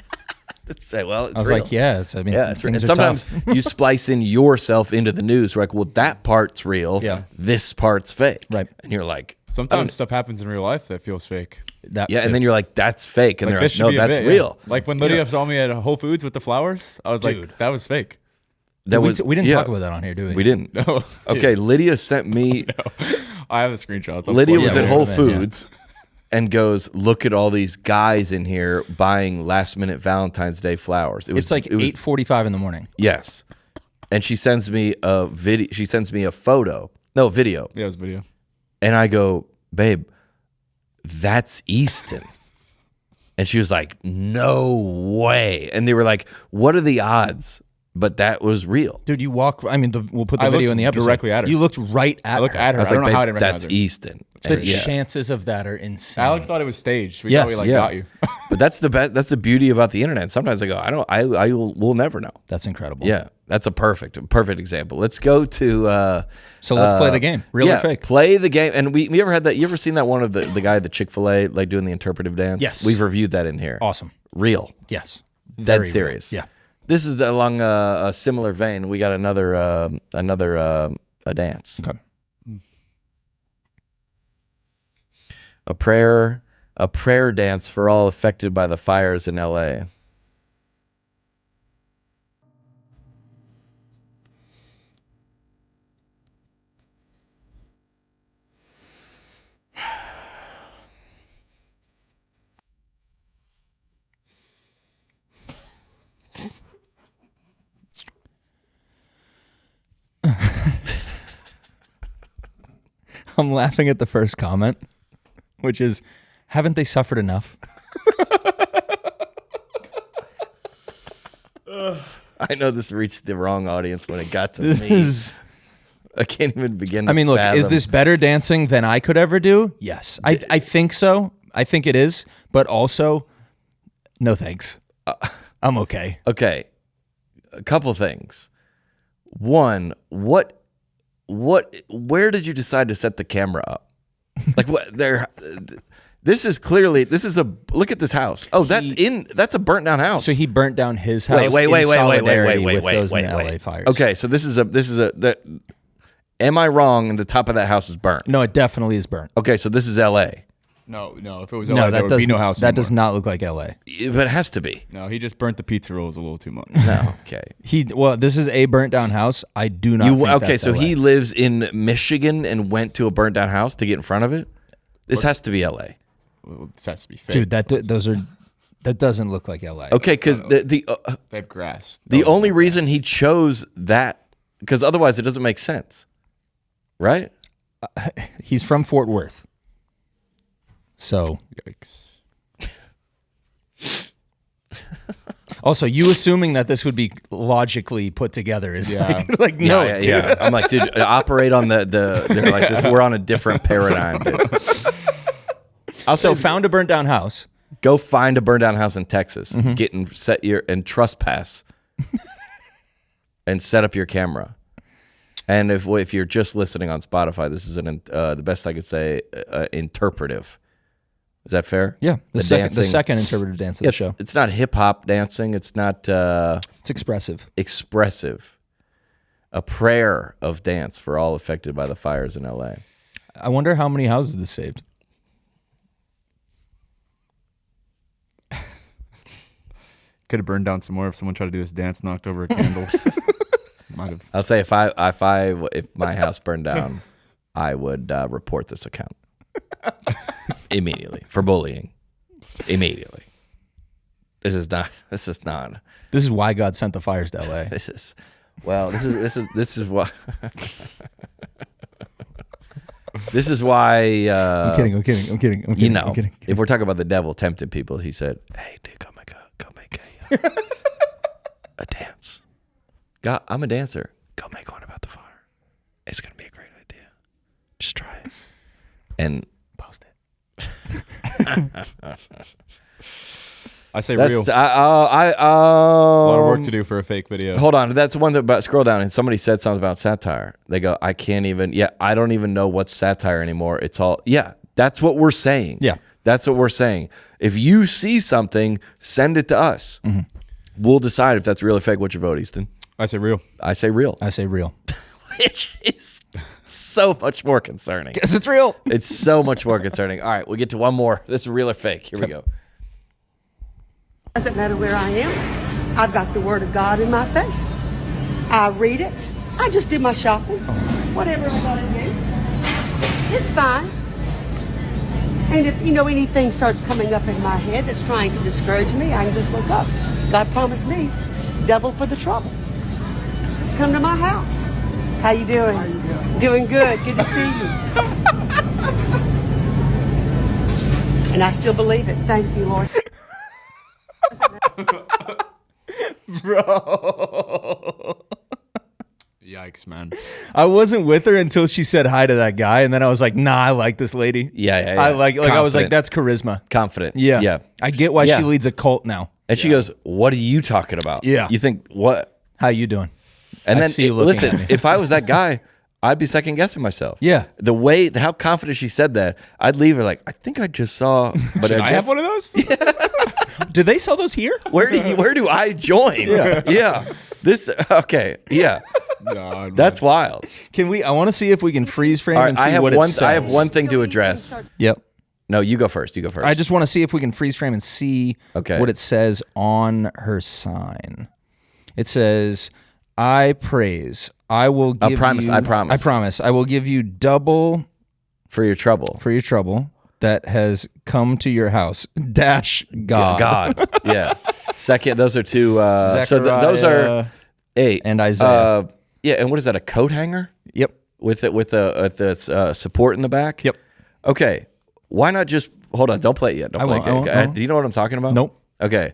Well, it's I was real. like, "Yeah, it's things are sometimes tough." you splice in yourself into the news. We're like, well, that part's real. Yeah. This part's fake. Right. And you're like, Sometimes stuff happens in real life that feels fake. That yeah, too. and then you're like, that's fake. And Like, they're like, no, that's real. Yeah. Like when Lydia saw me at Whole Foods with the flowers, I was Dude. like, that was fake. We didn't talk about that on here, do we? We didn't. No. Okay, Lydia sent me. I have the screenshots. Lydia was at Whole yeah. Foods and goes, look at all these guys in here buying last minute Valentine's Day flowers. It's like 8:45 in the morning. Yes. And she sends me a video. She sends me a photo. No, video. Yeah, it was video. And I go, babe, that's Easton. And she was like, no way. And they were like, what are the odds? But that was real. Dude, you walk. I mean, we'll put the video in the episode. Directly at her. You looked right at her. I looked at her. I was I don't like, know how I babe, didn't that's recognize her. Easton. The And, yeah. chances of that are insane. Alex thought it was staged. We Yes, thought we yeah. got you. But that's the best. That's the beauty about the internet. Sometimes I go, we'll never know. That's incredible. Yeah, that's a perfect example. Let's go to. So let's play the game. Real or fake? Play the game. And we ever had that? You ever seen that one of the guy at the Chick-fil-A like doing the interpretive dance? Yes. We've reviewed that in here. Awesome. Real. Yes. Dead Very serious. real. Yeah. This is along a similar vein. We got another a dance. Okay. A prayer dance for all affected by the fires in LA. I'm laughing at the first comment, which is, haven't they suffered enough? I know this reached the wrong audience when it got to This me. is. I can't even begin to I mean, look, is fathom. this better dancing than I could ever do? Yes. I think so. I think it is. But also, no thanks. I'm okay. Okay, a couple things. One, where did you decide to set the camera up? Like what? This is a look at this house. Oh, that's a burnt down house. So he burnt down his house. Wait, in solidarity with those in the LA fires. Okay, so this is a. Am I wrong? And the top of that house is burnt. No, it definitely is burnt. Okay, so this is L.A. No. If it was No, LA, there that would does be no house That anymore. does not look like LA. But it has to be. No, he just burnt the pizza rolls a little too much. No. Okay. This is a burnt down house. I do not. Think Okay, that's so LA. he lives in Michigan and went to a burnt down house to get in front of it. This has to be L.A. Well, this has to be fake. Dude, that doesn't look like LA. Okay, because They have grass. the only reason he chose that, because otherwise it doesn't make sense, right? He's from Fort Worth. So Yikes. also, you assuming that this would be logically put together is like no, yeah, dude. yeah. I'm like, dude, operate on the. They're like this. We're on a different paradigm, dude. Also, found a burnt down house. Go find a burned down house in Texas. Mm-hmm. Get and trespass, and set up your camera. And if you're just listening on Spotify, this is the best I could say, interpretive. Is that fair? Yeah, the second interpretive dance of the show. It's not hip hop dancing. It's not. It's expressive. Expressive. A prayer of dance for all affected by the fires in L.A. I wonder how many houses this saved. Could have burned down some more if someone tried to do this dance, knocked over a candle. Might have. I'll say if my house burned down, I would report this account immediately for bullying. Immediately. This is not. This is why God sent the fires to L.A. This is why. This is why. I'm kidding. You know, I'm kidding. If we're talking about the devil tempting people, he said, "Hey, dude, go make a dance. God, I'm a dancer. Go make one about the fire. It's gonna be a great idea. Just try it and post it." I say real. A lot of work to do for a fake video. Hold on, that's one about scroll down, and somebody said something about satire. They go, I don't even know what's satire anymore. It's all, that's what we're saying. Yeah. That's what we're saying. If you see something, send it to us. Mm-hmm. We'll decide if that's real or fake. What's your vote, Easton? I say real. I say real. I say real. Which is so much more concerning. Guess it's real. It's so much more concerning. All right, we'll get to one more. This is real or fake. Here we go. Doesn't matter where I am. I've got the Word of God in my face. I read it. I just do my shopping. Whatever I gotta do. It's fine. And if anything starts coming up in my head that's trying to discourage me, I can just look up. God promised me double for the trouble. Let's come to my house. How you doing? How you doing? Doing good. Good to see you. And I still believe it. Thank you, Lord. Bro. Yikes, man. I wasn't with her until she said hi to that guy, and then I was like, nah, I like this lady. Yeah. I I was like, that's charisma. Confident. Yeah. I get why she leads a cult now. And she goes, what are you talking about? Yeah. You think, what? How you doing? And I then, see you looking at listen, me. if I was that guy, I'd be second guessing myself. Yeah. The way, how confident she said that, I'd leave her like, I think I just saw, but Should I guess, have one of those? Do they sell those here? Where do I join? Yeah. This, okay. Yeah. No, That's wild. I want to see if we can freeze frame All right, and see what it says. I have one thing to address. Yep. No, you go first. I just want to see if we can freeze frame and see what it says on her sign. It says, I praise. I will give you. I promise. I will give you double for your trouble. That has come to your house. Dash God. God. Yeah. Second, those are two. So those are 8. And Isaiah. Yeah. And what is that? A coat hanger? Yep. With the support in the back? Yep. Okay. Why not just hold on? Don't play it yet. I won't. Do you know what I'm talking about? Nope. Okay.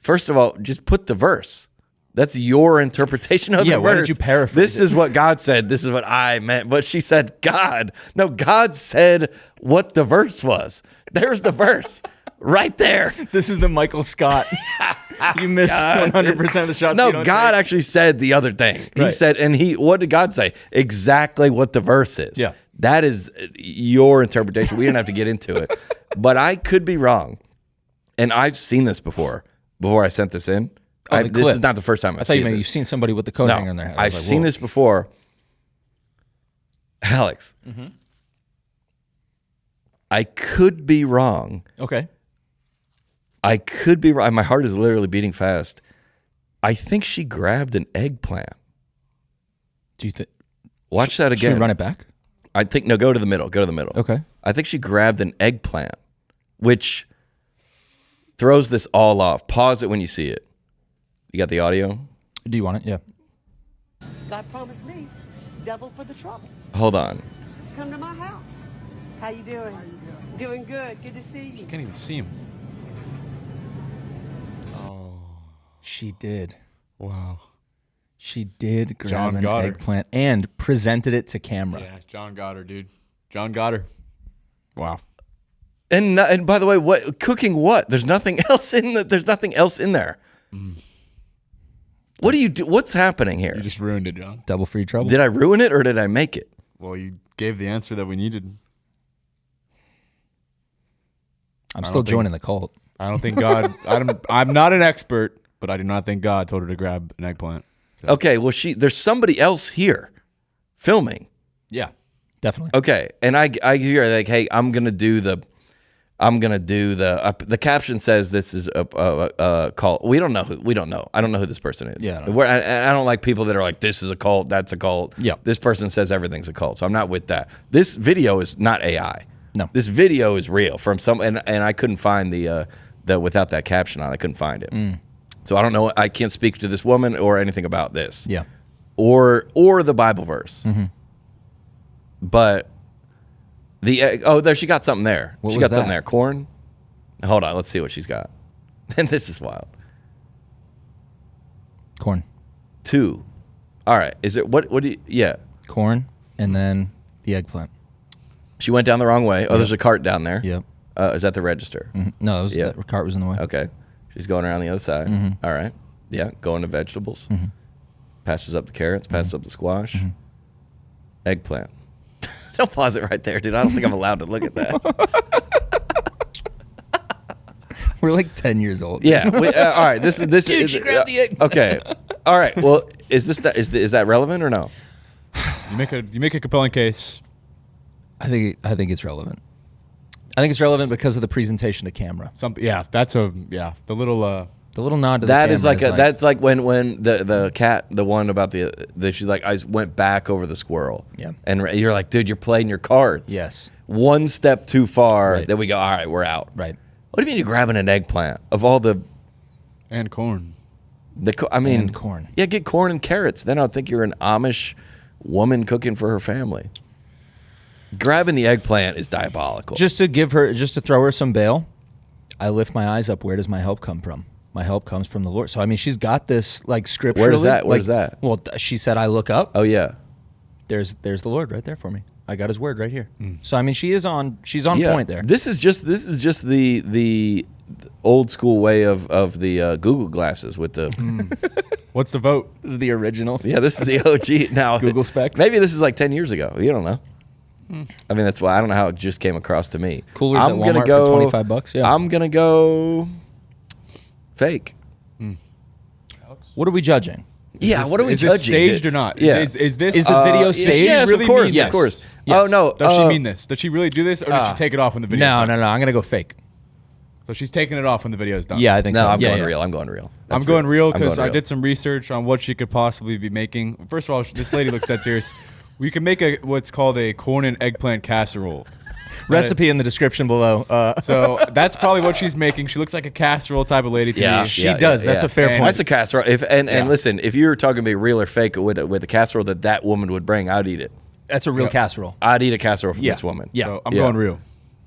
First of all, just put the verse. That's your interpretation of the verse. Why did you paraphrase This is what God said. This is what I meant. But she said, God. No, God said what the verse was. There's the verse right there. This is the Michael Scott. You miss 100% of the shots. No, God actually said the other thing. He said, what did God say? Exactly what the verse is. Yeah. That is your interpretation. We don't have to get into it. But I could be wrong. And I've seen this before I sent this in. This is not the first time I've seen this. You've seen somebody with the coat hanger in their head. I've seen this before. Alex, I could be wrong. Okay. I could be wrong. My heart is literally beating fast. I think she grabbed an eggplant. Do you think? Watch that again. Should we run it back? I think, no, go to the middle. Okay. I think she grabbed an eggplant, which throws this all off. Pause it when you see it. You got the audio? Do you want it? Yeah. God promised me double for the trouble. Hold on. Let's come to my house. How you doing? Doing good. Good to see you. You can't even see him. She did. Wow. She did grab John an got her. eggplant and presented it to camera. Yeah, John got her, dude. John got her. Wow. And by the way, what cooking what? There's nothing else in there. What do you do? What's happening here? You just ruined it, John. Double free trouble. Did I ruin it or did I make it? Well, you gave the answer that we needed. I'm still joining the cult. I don't think God. I'm not an expert, but I do not think God told her to grab an eggplant. So. Okay, well, there's somebody else here filming. Yeah, definitely. Okay, and I hear like, hey, I'm gonna do the caption says this is a cult. We don't know. I don't know who this person is. Yeah, I don't like people that are like, this is a cult, that's a cult. Yeah. This person says everything's a cult, so I'm not with that. This video is not AI. No. This video is real from some, and I couldn't find the without that caption on, I couldn't find it. So I don't know. I can't speak to this woman or anything about this. Yeah. Or the Bible verse. But there she got something there. What She was got something that? there. Corn. Hold on, let's see what she's got. And this is wild. Corn. 2. All right. Is it what do you? Yeah. Corn, and then the eggplant. She went down the wrong way. Oh, there's a cart down there. Yep. Is that the register? No, Yeah. the cart was in the way. Okay. She's going around the other side. All right. Yeah. Going to vegetables. Passes up the carrots. Passes up the squash. Eggplant. Don't pause it right there, dude. I don't think I'm allowed to look at that. We're like 10 years old. Yeah. All right. This Dude, is. she grabbed the eggplant. Okay. All right. Well, is that relevant or no? You make a compelling case. I think it's relevant. I think it's relevant because of the presentation to camera. The little. The little nod to the That camera is that's like when the cat, the one about the she's like, I went back over the squirrel. Yeah. And you're like, dude, you're playing your cards. Yes. One step too far, Right. then we go, all right, we're out. Right. What do you mean you're grabbing an eggplant of all the And corn. And corn. Yeah, get corn and carrots. Then I'll think you're an Amish woman cooking for her family. Grabbing the eggplant is diabolical. Just to throw her some bail, I lift my eyes up. Where does my help come from? My help comes from the Lord. So, I mean, she's got this like scripturally. Where is that? Well, she said, I look up. Oh, yeah. There's the Lord right there for me. I got his word right here. So, I mean, she's on point there. This is just the old school way of the Google glasses with the What's the vote? This is the original. Yeah, this is the OG now. Google specs. Maybe this is like 10 years ago. You don't know. I mean, that's why I don't know how it just came across to me. Coolers at Walmart for $25. Yeah. I'm gonna go fake. What are we judging? What are we is judging? this staged or not? Yeah. Is this Is the video staged? Yes, really of course. mean Of this? course. Yes. Oh no. Does she mean this? Does she really do this, or does she take it off when the video's No, done? no, no. I'm gonna go fake. So she's taking it off when the video's done. Yeah, I think No, so. I'm Yeah, going yeah. real. I'm going real. I'm That's going real I'm because going I real. did some research on what she could possibly be making. First of all, this lady looks dead serious. We can make what's called a corn and eggplant casserole. Recipe in the description below. So that's probably what she's making. She looks like a casserole type of lady to me. She does. That's a fair And point. That's a casserole. And listen, if you were talking about real or fake with a casserole that woman would bring, I'd eat it. That's a real casserole. I'd eat a casserole from Yeah. this woman. Yeah. So I'm Yeah. going real.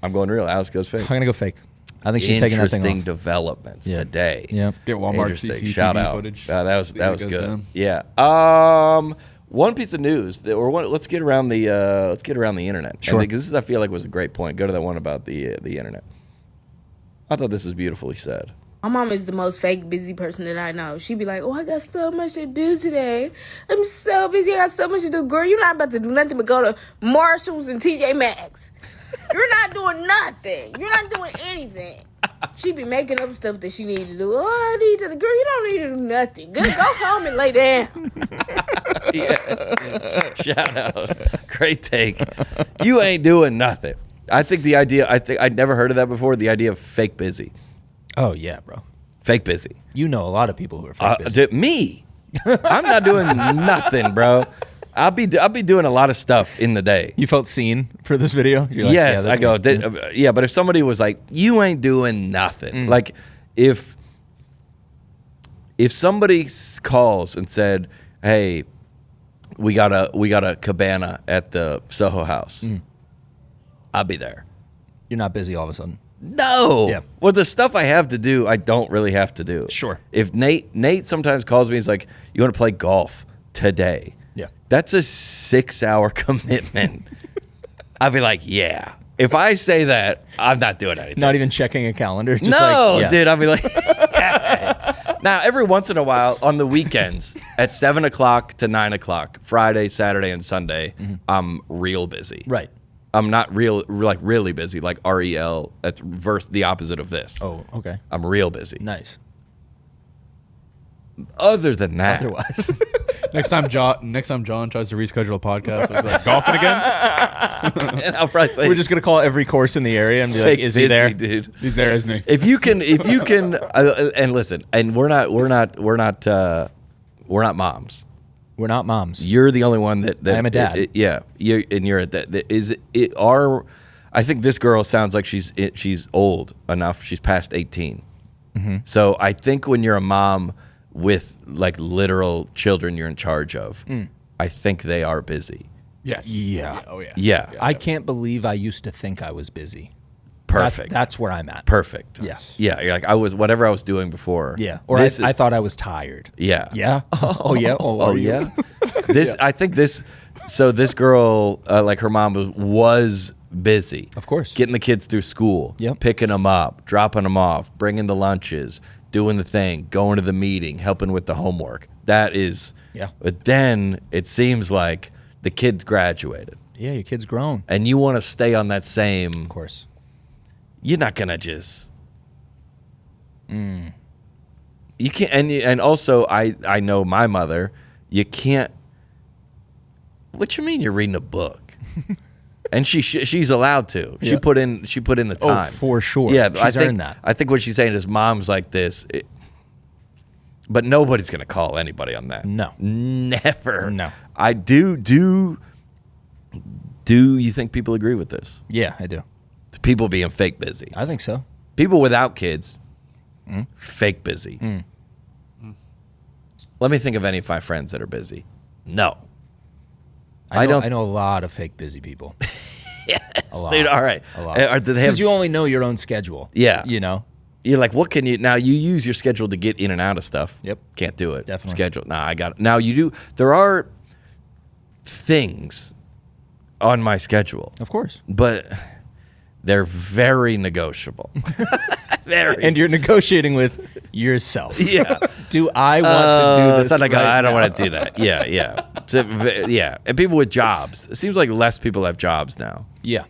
I'm going real. Alex goes fake. I'm gonna go fake. I think she's taking that thing Interesting off. developments Yeah. today. Yeah. Get Walmart Interesting. CCTV Shout out. footage. That was See how it goes good. down. Yeah. One piece of news let's get around the internet. Sure. And this is, I feel like, was a great point. Go to that one about the internet. I thought this was beautifully said. My mom is the most fake busy person that I know. She be like, oh, I got so much to do today. I'm so busy. I got so much to do. Girl, you're not about to do nothing but go to Marshalls and TJ Maxx. You're not doing nothing. You're not doing anything. She be making up stuff that she need to do. Oh, I need to. Girl, you don't need to do nothing. Good, go home and lay down. Yes. Shout out. Great take. You ain't doing nothing. I think I'd never heard of that before. The idea of fake busy. Oh yeah, bro. Fake busy. You know a lot of people who are fake busy. Me. I'm not doing nothing, bro. I'll be doing a lot of stuff in the day. You felt seen for this video? You're like, Yes, yeah, I that's go. me. Yeah, but if somebody was like, "You ain't doing nothing," like if somebody calls and said, "Hey, we got a cabana at the Soho House," I'll be there. You're not busy all of a sudden. No. Yeah. Well, the stuff I have to do, I don't really have to do. Sure. If Nate sometimes calls me, he's like, "You want to play golf today?" Yeah. That's a 6-hour commitment. I'd be like, yeah. If I say that, I'm not doing anything. Not even checking a calendar. Just no, like, yes. dude. I'd be like, Now, every once in a while, on the weekends, at 7 o'clock to 9 o'clock, Friday, Saturday, and Sunday, I'm real busy. Right. I'm not really busy, like REL. That's the opposite of this. Oh, okay. I'm real busy. Nice. Other than that, Otherwise. Next time John tries to reschedule a podcast, we'll be like, golfing again? and I'll probably say, We're just gonna call every course in the area and be like, fake "Is he busy, there?" dude? He's there, isn't he? If you can, and listen, and we're not moms. We're not moms. You're the only one that I am a dad. You're at that. I think this girl sounds like she's old enough. She's past 18. So I think when you're a mom with like literal children you're in charge of, I think they are busy. Yes. Yeah. Oh, yeah. Yeah. I can't believe I used to think I was busy. Perfect. That's where I'm at. Perfect. Yes. Yeah. You're like whatever I was doing before. Yeah. Or I thought I was tired. Yeah. Yeah. Oh yeah. Oh yeah. I think this. So this girl, like her mom was busy. Of course. Getting the kids through school. Yep. Picking them up, dropping them off, bringing the lunches, doing the thing, going to the meeting, helping with the homework. That is. Yeah. But then it seems like the kids graduated, Yeah. Your kid's grown. and you want to stay on that same. Of course. You're not gonna just. You can't, and also I know my mother. You can't. What you mean? You're reading a book, and she's allowed to. She Yeah. put in the time. Oh, for sure. Yeah, She's I think earned that. I think what she's saying is moms like this. But nobody's gonna call anybody on that. No. Never. No. I do. Do you think people agree with this? Yeah, I do. People being fake busy. I think so. People without kids, fake busy. Let me think of any of my friends that are busy. No. I don't. know a lot of fake busy people. Yes, lot. dude. All right. A lot. Do they have? Because you only know your own schedule. Yeah. You know. You're like, what can you now? You use your schedule to get in and out of stuff. Yep. Can't do it. Definitely. Schedule. Nah, I got it. Now you do. There are things on my schedule, Of course. but they're very negotiable. Very. And you're negotiating with yourself. Yeah. Do I want to do this? So like, right I don't now? want to do that. Yeah, yeah. Yeah. And people with jobs. It seems like less people have jobs now. Yeah.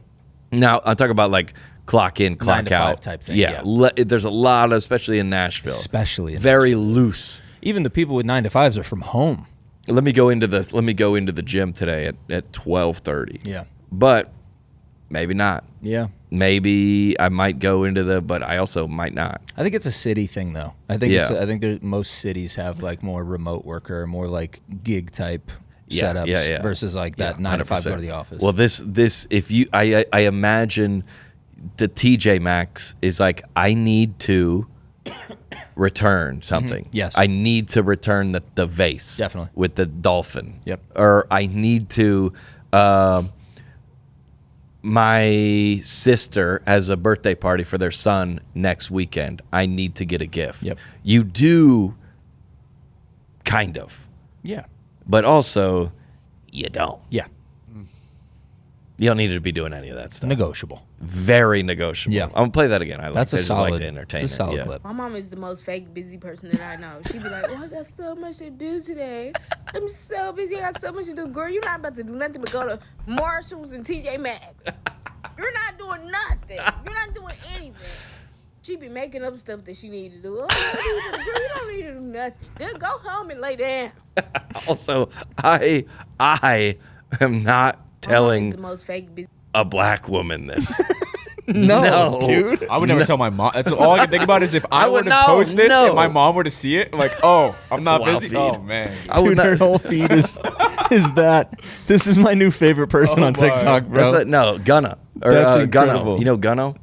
Now, I'm talking about like clock in, 9 clock to 5 out type thing, Yeah. yeah. There's a lot of, especially in Nashville. Especially in very loose. Even the people with 9 to 5s are from home. Let me go into the gym today at 12:30. Yeah. But maybe not. Yeah. Maybe I might go into but I also might not. I think it's a city thing, though. I think Yeah. I think most cities have like more remote worker, more like gig type Yeah, setups yeah. versus like that Yeah, 9 to 5 go to 100%. the office. Well, this if you I imagine the TJ Maxx is like, I need to return something. Yes. I need to return the vase. Definitely. With the dolphin. Yep. Or I need to my sister has a birthday party for their son next weekend. I need to get a gift. Yep. You do kind of. yeah. But also you don't. Yeah. You don't need to be doing any of that stuff. Negotiable. Very negotiable. Yeah. I'm gonna play that again. That's I a just solid, like to entertain it's a solid it. Yeah. clip. My mom is the most fake busy person that I know. She'd be like, "Oh, I got so much to do today. I'm so busy. I got so much to do. Girl, you're not about to do nothing but go to Marshalls and TJ Maxx. You're not doing nothing. You're not doing anything." She be making up stuff that she need to do. Oh, girl, you don't need to do nothing. Just go home and lay down. Also, I am not My mom is telling the most fake busy. a black woman this. No, dude. I would never tell my mom. That's all I can think about is if I would- were to post this no. and my mom were to see it, like, oh, I'm not a wild busy. feed. Oh man. I would Dude, her not. whole feed is that. This is my new favorite person Oh, on boy. TikTok, bro. That's no Gunna or That's Gunno. incredible. You know Gunno?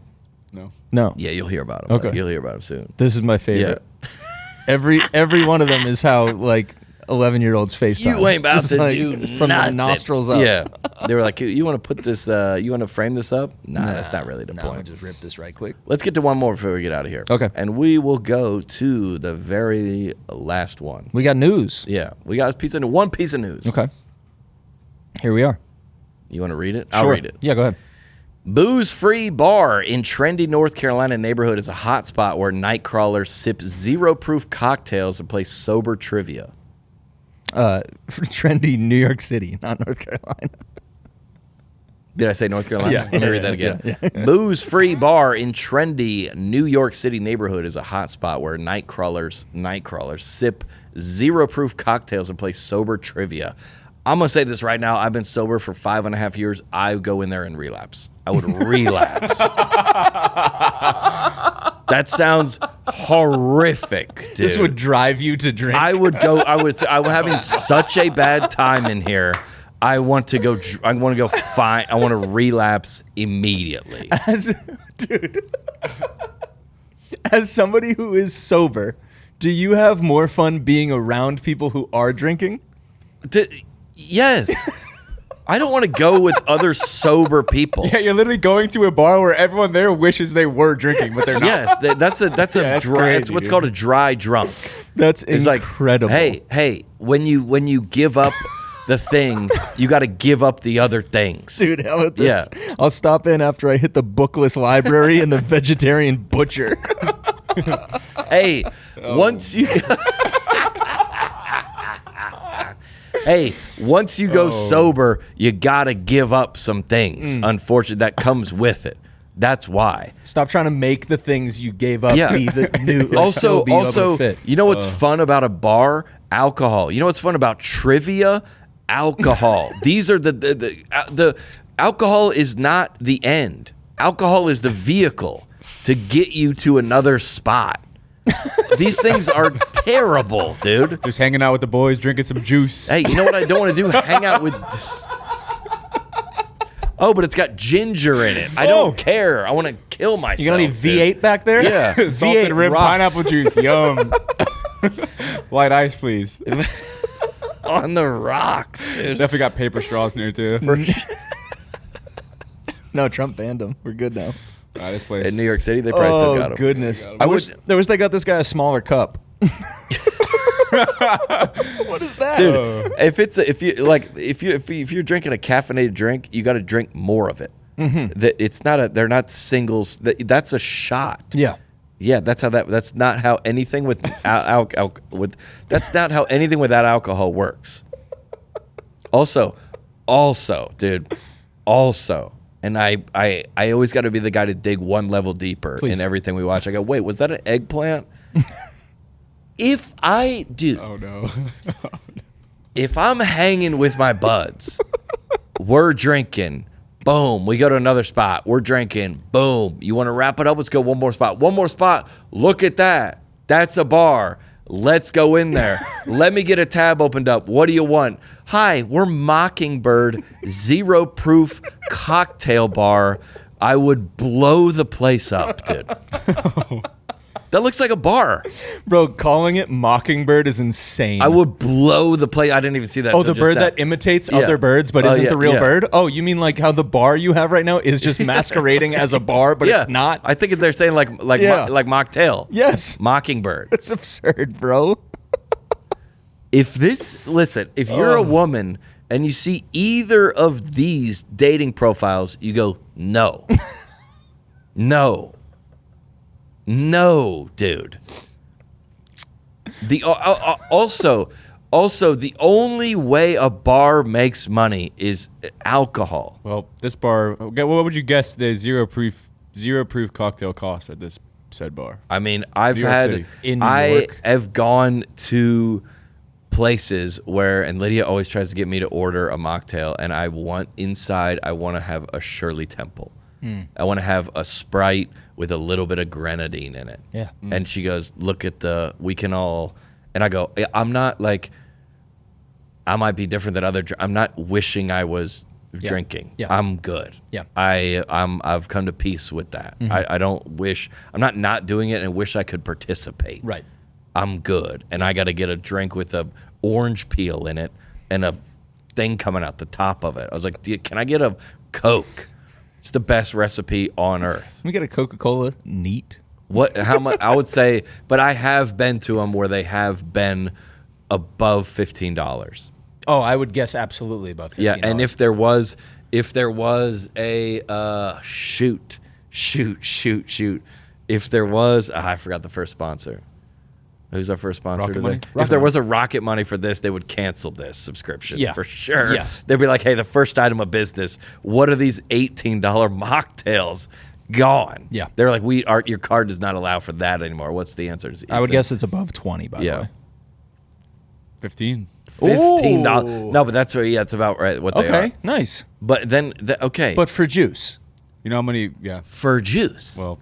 No. No, Yeah, you'll hear about him. Okay. You'll hear about him soon. this is my favorite. Every one of them is how like 11-year-olds FaceTime. You ain't about Just to like, do from the nothing. nostrils up. Yeah, they were like, "You want to put this? You want to frame this up?" Nah, that's not really the No, I'll point. just rip this right quick. Let's get to one more before we get out of here. Okay. And we will go to the very last one. We got news. Yeah, we got one piece of news. Okay. Here we are. You want to read it? I'll Sure. read it. Yeah, go ahead. Booze-free bar in trendy North Carolina neighborhood is a hot spot where night crawlers sip zero-proof cocktails and play sober trivia. Trendy New York City, not North Carolina. Did I say North Carolina? Yeah. Let me read that again. Yeah. Booze-free bar in trendy New York City neighborhood is a hot spot where night crawlers sip zero-proof cocktails and play sober trivia. I'm going to say this right now. I've been sober for 5.5 years. I go in there and relapse. I would relapse. That sounds horrific, dude. This would drive you to drink. I'm having such a bad time in here. I want to go find. I want to relapse immediately. As somebody who is sober, do you have more fun being around people who are drinking? Yes. I don't want to go with other sober people. Yeah, you're literally going to a bar where everyone there wishes they were drinking, but they're not. Yes, that's that's dry. crazy, It's what's dude. called a dry drunk. That's It's incredible. like, hey, when you give up the thing, you got to give up the other things. Dude, how about this? Yeah. I'll stop in after I hit the bookless library and the vegetarian butcher. Hey, once you once you go sober, you got to give up some things. Unfortunately, that comes with it. That's why. Stop trying to make the things you gave up Yeah. be the new. like, Also, still be able to fit. you know what's fun about a bar? Alcohol. You know what's fun about trivia? Alcohol. These are the alcohol is not the end. Alcohol is the vehicle to get you to another spot. These things are terrible, dude. Just hanging out with the boys, drinking some juice. Hey, you know what I don't want to do? Hang out with. Oh, but it's got ginger in it. I don't care. I want to kill myself. You got any dude. V8 back there? Yeah. Salted V8 rim rocks. pineapple juice. Yum. White ice, please. On the rocks, dude. Definitely got paper straws near too. No, Trump banned them. We're good now. This place. In New York City, they probably still got them. Goodness. I wish would- there was they got this guy a smaller cup. What is that? Dude, if you're drinking a caffeinated drink, you got to drink more of it. Mm-hmm. They're not singles. That's a shot. Yeah. Yeah, that's not how anything with that's not how anything without alcohol works. Also, dude, and I always got to be the guy to dig one level deeper in everything we watch. I go, wait, was that an eggplant? Oh no. If I'm hanging with my buds, we're drinking. Boom. We go to another spot. We're drinking. Boom. You want to wrap it up? Let's go one more spot. One more spot. Look at that. That's a bar. Let's go in there. Let me get a tab opened up. What do you want? Hi, we're Mockingbird Zero Proof Cocktail Bar. I would blow the place up, dude. That looks like a bar. Bro, calling it Mockingbird is insane. I would blow the place. I didn't even see that. Oh, until the just bird now. that imitates Yeah. other birds but isn't yeah, the real yeah. bird? Oh, you mean like how the bar you have right now is just masquerading as a bar, but it's not? I think they're saying like Yeah. mocktail. Yes. Mockingbird. It's absurd, bro. If you're a woman and you see either of these dating profiles, you go, no. No, dude. Also, the only way a bar makes money is alcohol. Well, this bar. What would you guess the zero proof cocktail cost at this said bar? I mean, New York City. In New I York. have gone to places where, and Lydia always tries to get me to order a mocktail, and I want to have a Shirley Temple. I want to have a Sprite with a little bit of grenadine in it. Yeah. And she goes, look at we can all, and I go, I'm not like, I might be different than I'm not wishing I was drinking. Yeah. I'm good. Yeah. I've come to peace with that. I don't wish, I'm not doing it and wish I could participate. Right. I'm good. And I got to get a drink with a orange peel in it and a thing coming out the top of it. I was like, can I get a Coke? It's the best recipe on earth. Let me get a Coca-Cola neat. How much? I would say, but I have been to them where they have been above $15. Oh, I would guess absolutely above $15. Yeah, and if there was if there was a shoot. If there was, I forgot the first sponsor. Who's our first sponsor Rocket today? Money? If there was a Rocket Money for this, they would cancel this subscription Yeah. for sure. Yes. They'd be like, hey, the first item of business, what are these $18 mocktails? Gone. Yeah. They're like, your card does not allow for that anymore. What's the answer? I would guess it's above 20, by the way. 15. $15. No, but that's what, it's about right what they are. Okay, nice. But then, okay. But for juice, You know how many? Yeah. for juice. Well,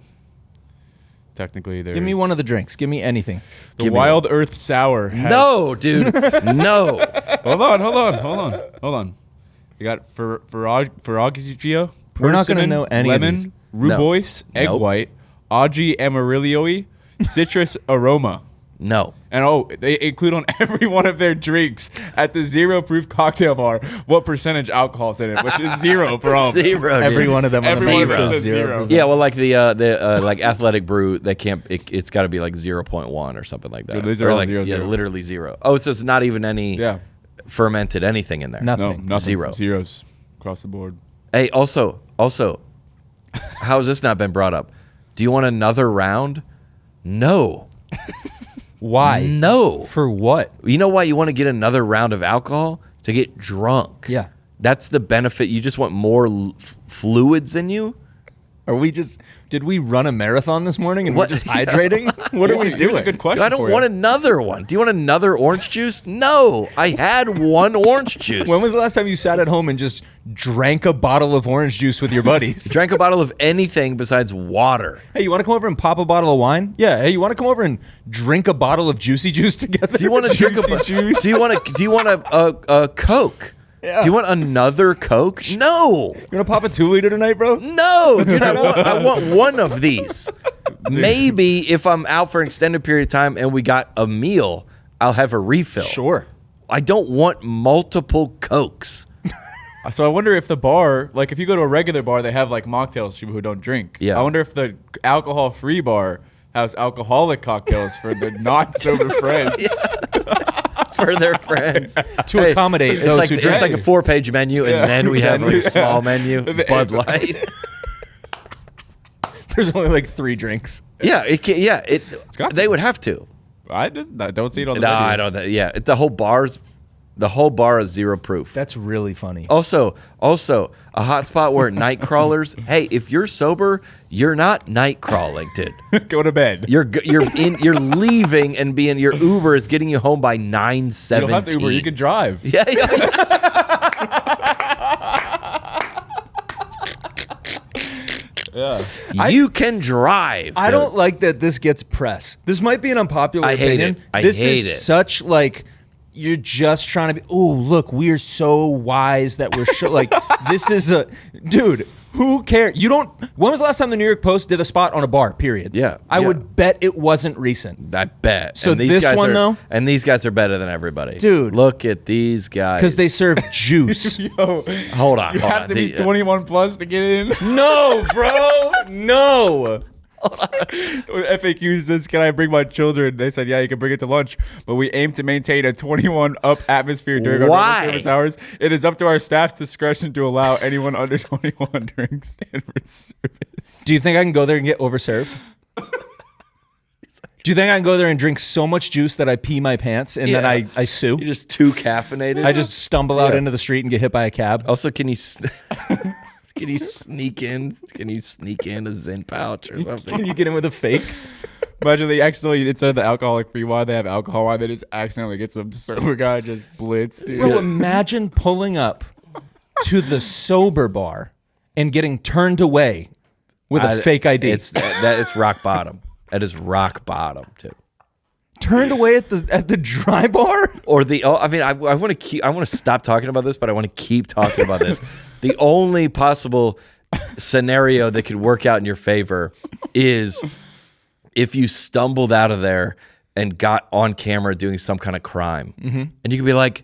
technically, there's give me one of the drinks. Give me anything. the Wild Earth Sour. Has, No, dude. No. Hold on. You got Ferragio. We're not gonna know any of lemon, these. Rubois, egg Nope. white, Aji Amarillo, citrus aroma. No. And they include on every one of their drinks at the 0 proof cocktail bar what percentage alcohol's in it, which is 0 for all. Zero. Every dude. one of them. Every on one the of menu them says says 0%. Yeah, well, like the like Athletic Brew, they can't. It's got to be like 0.1 or something like that. Yeah, these are or all like, 0, yeah, 0. literally 0. Oh, so it's not even any Yeah. fermented anything in there. No, Nothing. nothing. Zero. Zeros across the board. Hey, also, how has this not been brought up? Do you want another round? No. Why? No. For what? You know why you want to get another round of alcohol? To get drunk. Yeah. That's the benefit. You just want more fluids in you. Are we just? Did we run a marathon this morning and What- we're just hydrating? What are we Here's doing? a good question. I don't for want you. another one. Do you want another orange juice? No. I had one orange juice. When was the last time you sat at home and just drank a bottle of orange juice with your buddies? Drank a bottle of anything besides water. Hey, you want to come over and pop a bottle of wine? Yeah. Hey, you want to come over and drink a bottle of juicy juice together? Do you want to drink Juicy juice. Do you want a Coke? Yeah. Do you want another Coke? No. You want to pop a 2-liter tonight, bro? No. Dude, I want one of these. Maybe if I'm out for an extended period of time and we got a meal, I'll have a refill. Sure. I don't want multiple Cokes. So I wonder if the bar, like if you go to a regular bar, they have like mocktails for people who don't drink. Yeah. I wonder if the alcohol-free bar has alcoholic cocktails for the not sober friends. For their friends To accommodate it's those like, who it's drink. like a 4-page menu, and then we have a small menu, The- Bud Light. There's only like 3 drinks. Yeah, it can, yeah. got to They be. would have to. I don't see it on the No, menu. I don't. Yeah, the whole bar is 0 proof. That's really funny. Also, a hot spot where night crawlers. Hey, if you're sober, you're not night crawling, dude. Go to bed. You're leaving and your Uber is getting you home by 9:17. You don't have to Uber. You can drive. Yeah. You can drive. I don't like that this gets press. This might be an unpopular I hate opinion. it. I this hate is it. such like you're just trying to be. Oh, look, we're so wise that we're like. This is a dude. Who cares? You don't. When was the last time the New York Post did a spot on a bar? Period. Yeah, I yeah. would bet it wasn't recent. I bet. So And these this guys one, are, though? and these guys are better than everybody, Dude. Look at these guys Because they serve juice. Yo, Hold on, you hold have on. to be 21 plus to get in. No, bro. No. FAQ says, "Can I bring my children?" They said, "Yeah, you can bring it to lunch, but we aim to maintain a 21 up atmosphere during our Why? normal service hours. It is up to our staff's discretion to allow anyone under 21 during standard service." Do you think I can go there and get overserved? Do you think I can go there and drink so much juice that I pee my pants and then Yeah. I sue? You're just too caffeinated. I just stumble out Yeah. into the street and get hit by a cab. Also, can you sneak in? Can you sneak in a Zen pouch or something? Can you get in with a fake? Imagine they accidentally, instead of the alcoholic free wine, they have alcohol wine. They just accidentally get some sober guy just blitz, dude. Bro, imagine pulling up to the sober bar and getting turned away with a fake ID. It's it's rock bottom. That is rock bottom too. Turned away at the dry bar? Or I want to stop talking about this, but I want to keep talking about this. The only possible scenario that could work out in your favor is if you stumbled out of there and got on camera doing some kind of crime. And you could be like,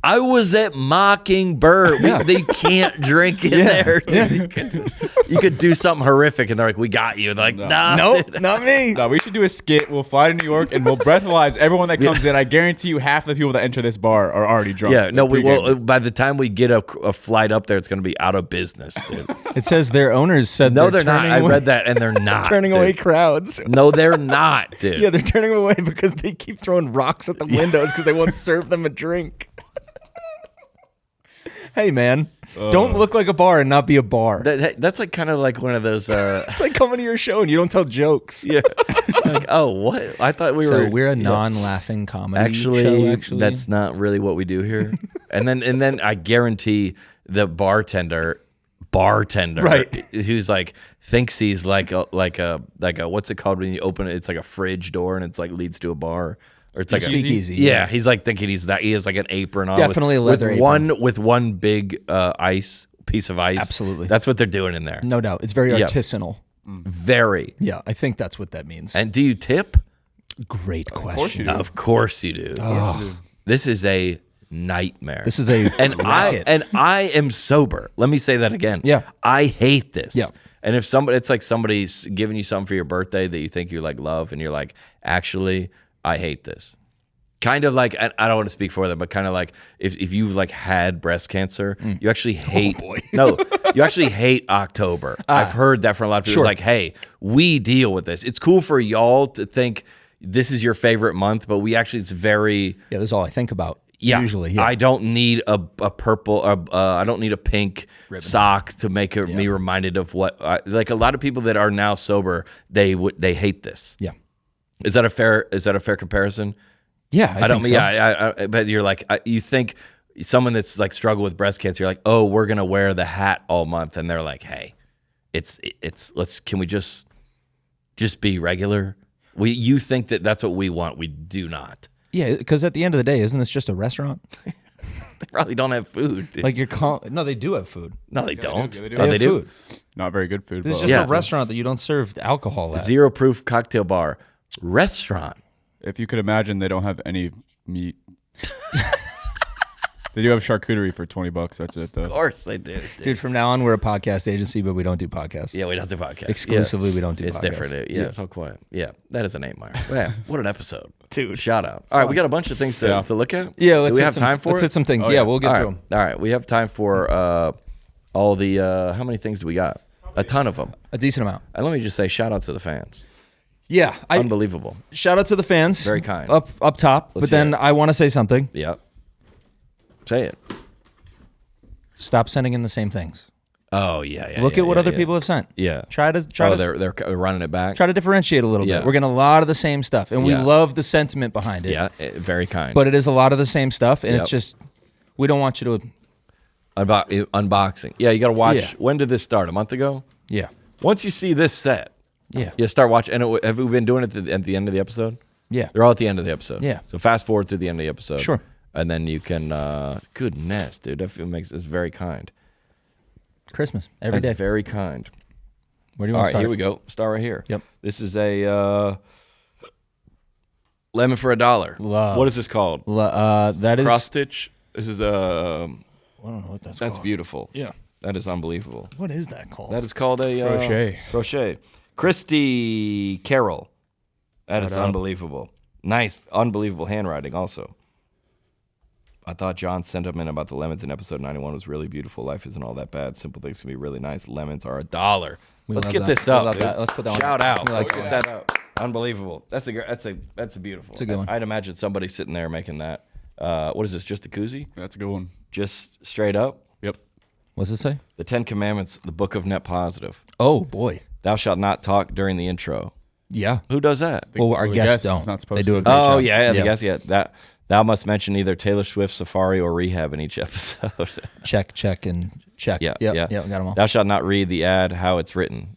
I was at Mockingbird. They can't drink in there. Dude. You could do something horrific, and they're like, "We got you." And they're like, "Nah, Nope, not me. No, we should do a skit. We'll fly to New York and we'll breathalyze everyone that comes in. I guarantee you half the people that enter this bar are already drunk. Yeah, no, we Pre-game. will. By the time we get a flight up there, it's going to be out of business, dude. It says their owners said No, they're not. turning I away- read that, and they're not turning dude. away crowds. No, they're not, dude. Yeah, they're turning them away because they keep throwing rocks at the windows because they won't serve them a drink. Hey, man, don't look like a bar and not be a bar. That's like kind of like one of those. It's like coming to your show and you don't tell jokes. Yeah. Like, oh, what? I thought we So were. we're a non-laughing comedy Actually, show. Actually, that's not really what we do here. and then I guarantee the bartender, Right. who's like thinks he's like a what's it called when you open it? It's like a fridge door and it's like leads to a bar. Or it's like Speakeasy, yeah, he's like thinking he has like an apron on. Definitely a leather apron. with one big piece of ice. Absolutely. That's what they're doing in there. no doubt. It's very Yeah. artisanal. Very. Yeah, I think that's what that means. And do you tip? Great question. course you do. Of course you do. This is a nightmare. This is a and racket. I am sober. Let me say that again. Yeah. I hate this. Yeah. And if it's like somebody's giving you something for your birthday that you think you like love, and you're like, actually, I hate this. Kind of like, I don't want to speak for them, but kind of like if you've like had breast cancer, you actually hate. No, you actually hate October. I've heard that from a lot of people. Sure. It's like, hey, we deal with this. It's cool for y'all to think this is your favorite month, but we actually, it's very. Yeah, that's all I think about. Yeah, Usually, yeah. I don't need a purple. I don't need a pink sock to make me reminded of what. Like a lot of people that are now sober, they hate this. Yeah. Is that a fair comparison? Yeah, I don't. think so. Yeah, but you're like you think someone that's like struggled with breast cancer. You're like, oh, we're gonna wear the hat all month, and they're like, hey, can we just be regular? You think that's what we want? We do not. Yeah, because at the end of the day, isn't this just a restaurant? They probably don't have food. Dude. Like no, they do have food. No, they don't. Yeah, they do. Oh, they have do. food. Not very good food. This is but just Yeah. a restaurant that you don't serve alcohol at. Zero proof cocktail bar restaurant. if you could imagine, they don't have any meat. They do have charcuterie for $20. That's it, though. Of course they do. Dude, from now on, we're a podcast agency, but we don't do podcasts. Yeah, we don't do podcasts. Exclusively, we don't do It's podcasts. different. Yeah, it's all quiet. Yeah, that is a name, Meyer. Yeah, what an episode. Dude. Shout out. All right, we got a bunch of things to look at. Yeah, Do let's we hit have some, time for let's it? hit some things. Oh, yeah, yeah. we'll get all to right. them. All right, we have time for all the, how many things do we got? A ton of them. A decent amount. And let me just say, shout out to the fans. Yeah, Unbelievable. shout out to the fans. Very kind. Up top. Let's but then hear it. I want to say something. Yep. Say it. Stop sending in the same things. Oh, yeah. Look at what other people have sent. Yeah. Try to they're running it back. try to differentiate a little Yeah. bit. We're getting a lot of the same stuff, and we Yeah. love the sentiment behind it. Yeah, very kind. But it is a lot of the same stuff, and Yep. it's just we don't want you to. Unboxing. Yeah, you got to watch. Yeah. When did this start? A month ago? Yeah. Once you see this set, Yeah. you start watching. And have we been doing it at the end of the episode? Yeah. They're all at the end of the episode. Yeah. So fast forward to the end of the episode. Sure. And then you can. Goodness, dude, that makes it's very kind. Christmas every That's day. very kind. Where do you All want right, to start? here we go. Start right here. Yep. This is a lemon for $1. Love. What is this called? That is. Cross stitch. This is a. I don't know what that's That's called. beautiful. Yeah. That is unbelievable. What is that called? That is called a Crochet. Crochet. Christy Carroll. That is unbelievable. Nice, unbelievable handwriting. Also, I thought John's sentiment about the lemons in episode 91 was really beautiful. Life isn't all that bad. Simple things can be really nice. Lemons are $1. Let's love get that. this We up. love Dude. that. Let's put that one Shout up. out. We like Let's get that up. Unbelievable. That's a beautiful. It's a good one. I'd imagine somebody sitting there making that. What is this? Just a koozie? That's a good one. Just straight up. Yep. What's it say? The 10 Commandments, the Book of Net Positive. Oh boy. Thou shalt not talk during the intro. Yeah. Who does that? Well, our the guests guest don't. is not supposed They do a to. great job. Oh yeah, the guess that thou must mention either Taylor Swift, Safari, or Rehab in each episode. Check, and check. Yeah, Yep, yeah. Got them all. Thou shalt not read the ad how it's written.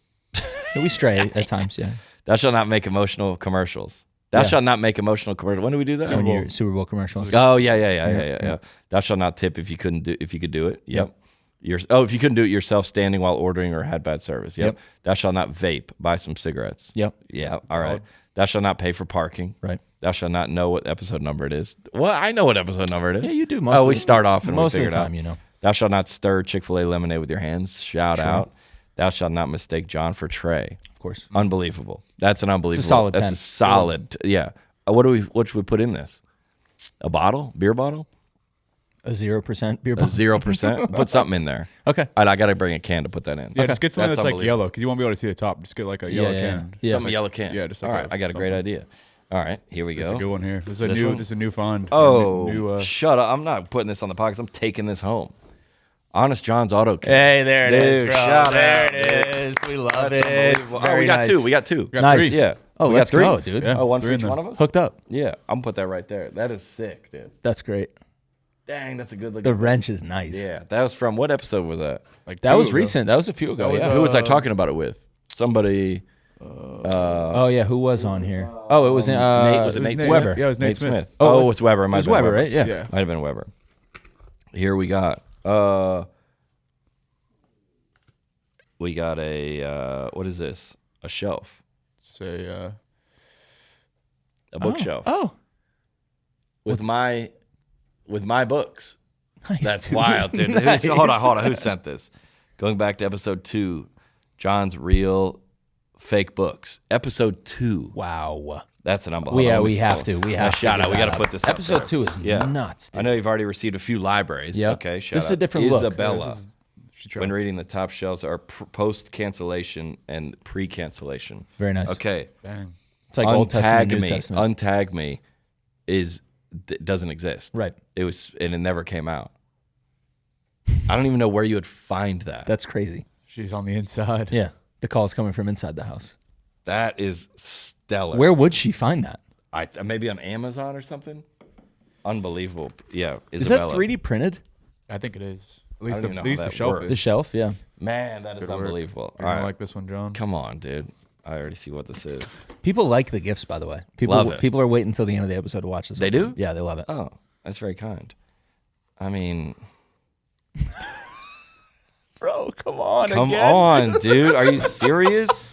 We stray at times. Yeah. Thou shalt not make emotional commercials. Thou Yeah. shalt not make emotional commercials. When do we do that? Super Bowl commercials. Oh yeah. Thou shalt not tip if you could do it. Yep. If you couldn't do it yourself, standing while ordering or had bad service. Yep. Thou shalt not vape. Buy some cigarettes. Yep. Yeah. All right. Thou shalt not pay for parking. Right. Thou shalt not know what episode number it is. Well, I know what episode number it is. Yeah, you do. We start off and most we figure of the it time, out. you know. Thou shalt not stir Chick-fil-A lemonade with your hands. Shout out. Thou shalt not mistake John for Trey. Of course. Unbelievable. That's an unbelievable. It's a solid 10. That's a solid. Yeah. What should we put in this? A bottle? Beer bottle? A 0% beer A bottle. 0%? Put something in there. Okay. All right, I got to bring a can to put that in. Yeah, just get something that's like unbelievable. yellow because you won't be able to see the top. Just get like a yellow can. Yeah. Some yellow can. Yeah, just like all right. I got a great something. idea. All right, here we go. This is a good one here. This is a This new. one? This is a new find. Oh, New, shut up! I'm not putting this on the podcast. I'm taking this home. Honest John's Auto Care. Hey, there it is, Dude, bro. shout there out, it is. We love That's it. unbelievable. Very we got nice. two. We got two. got Nice. three. Yeah. Oh, we let's got three. go, dude. Yeah. Oh, one three for in each there. one of us. Hooked up. Yeah, I'm gonna put that right there. That is sick, dude. That's great. Dang, that's a good looking. The wrench is nice. Yeah, that was from what episode was that? Like That two was ago. recent. That was a few ago. That was, Yeah. Who was I talking about it with? Somebody. Oh yeah, who was on here? Oh, it was Nate. Was it Nate Nate, Weber? Yeah, it was Nate Smith. Oh, it's Weber. It might was have been Weber, right? Yeah. Yeah. Might have been Weber. Here we got. We got a. What is this? A shelf. Say, A bookshelf. Oh, With my books. nice. That's dude. wild, dude. Nice. Hold on. Who sent this? Going back to episode 2, John's real fake books. Episode 2. Wow. That's an unbelievable. We have to. We have to. Shout get out. We that got to up. put this up Episode there. 2 is nuts, dude. I know you've already received a few libraries. Yep. Okay. Shout This is out. a different look. Isabella. she tried. When reading the top shelves are post cancellation and pre cancellation. Very nice. Okay. Dang. It's like Old Testament, New me. Testament. Untag me doesn't exist. Right. It was and it never came out. I don't even know where you would find that. That's crazy. She's on the inside. Yeah. The call is coming from inside the house. That is stellar. Where would she find that? Maybe on Amazon or something. Unbelievable. Yeah. Is that Isabella. 3D printed? I think it is. At I least don't the, even know at how least the that shelf works. is. The shelf, yeah. Man, that is Good work. unbelievable. You're All gonna right. like this one, John. Come on, dude. I already see what this is. People like the gifts, by the way. People Love it. People are waiting until the end of the episode to watch this. They whole do? thing. Yeah, they love it. Oh, that's very kind. I mean, Bro, come on. come on, dude. Are you serious?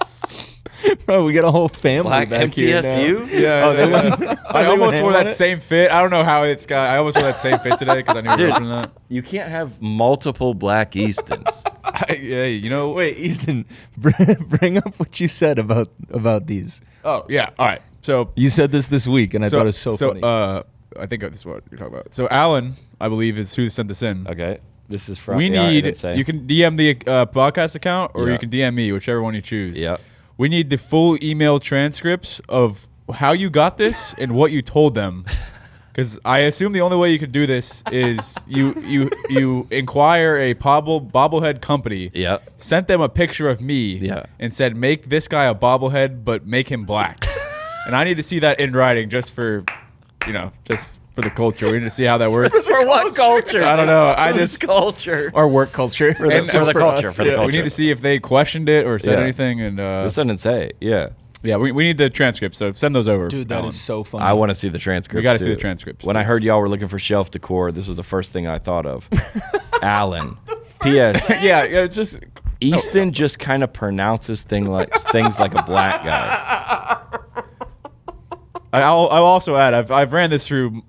Bro, we got a whole family Black back here now. MTSU? Yeah. Oh, they yeah. went. I almost wore ham on that it? same fit. I don't know how it's got. I almost wore that same fit today because I knew we were Dude. opening that. You can't have multiple Black Eastons. Yeah, you know. Wait, Easton, bring up what you said about these. Oh yeah. All right. So You said this week, and I thought it was so funny. I think this is what you're talking about. So Alan, I believe, is who sent this in. Okay. This is from. We yeah, I need. didn't say. You can DM the podcast account, or Yeah. you can DM me, whichever one you choose. Yeah. We need the full email transcripts of how you got this and what you told them, because I assume the only way you could do this is you inquire a bobblehead company. Yeah. Sent them a picture of me. Yeah. And said, make this guy a bobblehead, but make him black. And I need to see that in writing, just for the culture. We need to see how that works. For what culture? I don't know. I This just culture. Our work culture. For the and culture. us. For the Yeah, culture. we need to see if they questioned it or said Yeah. anything. And This doesn't say. Yeah. yeah, we need the transcript. So send those over. Dude, that Alan. is so funny. I want to see the transcripts. We gotta see too. the transcripts, When I please. heard y'all were looking for shelf decor, this was the first thing I thought of. Alan. P.S. yeah, it's just Easton just kind of pronounces things like a black guy. I'll also add I've ran this through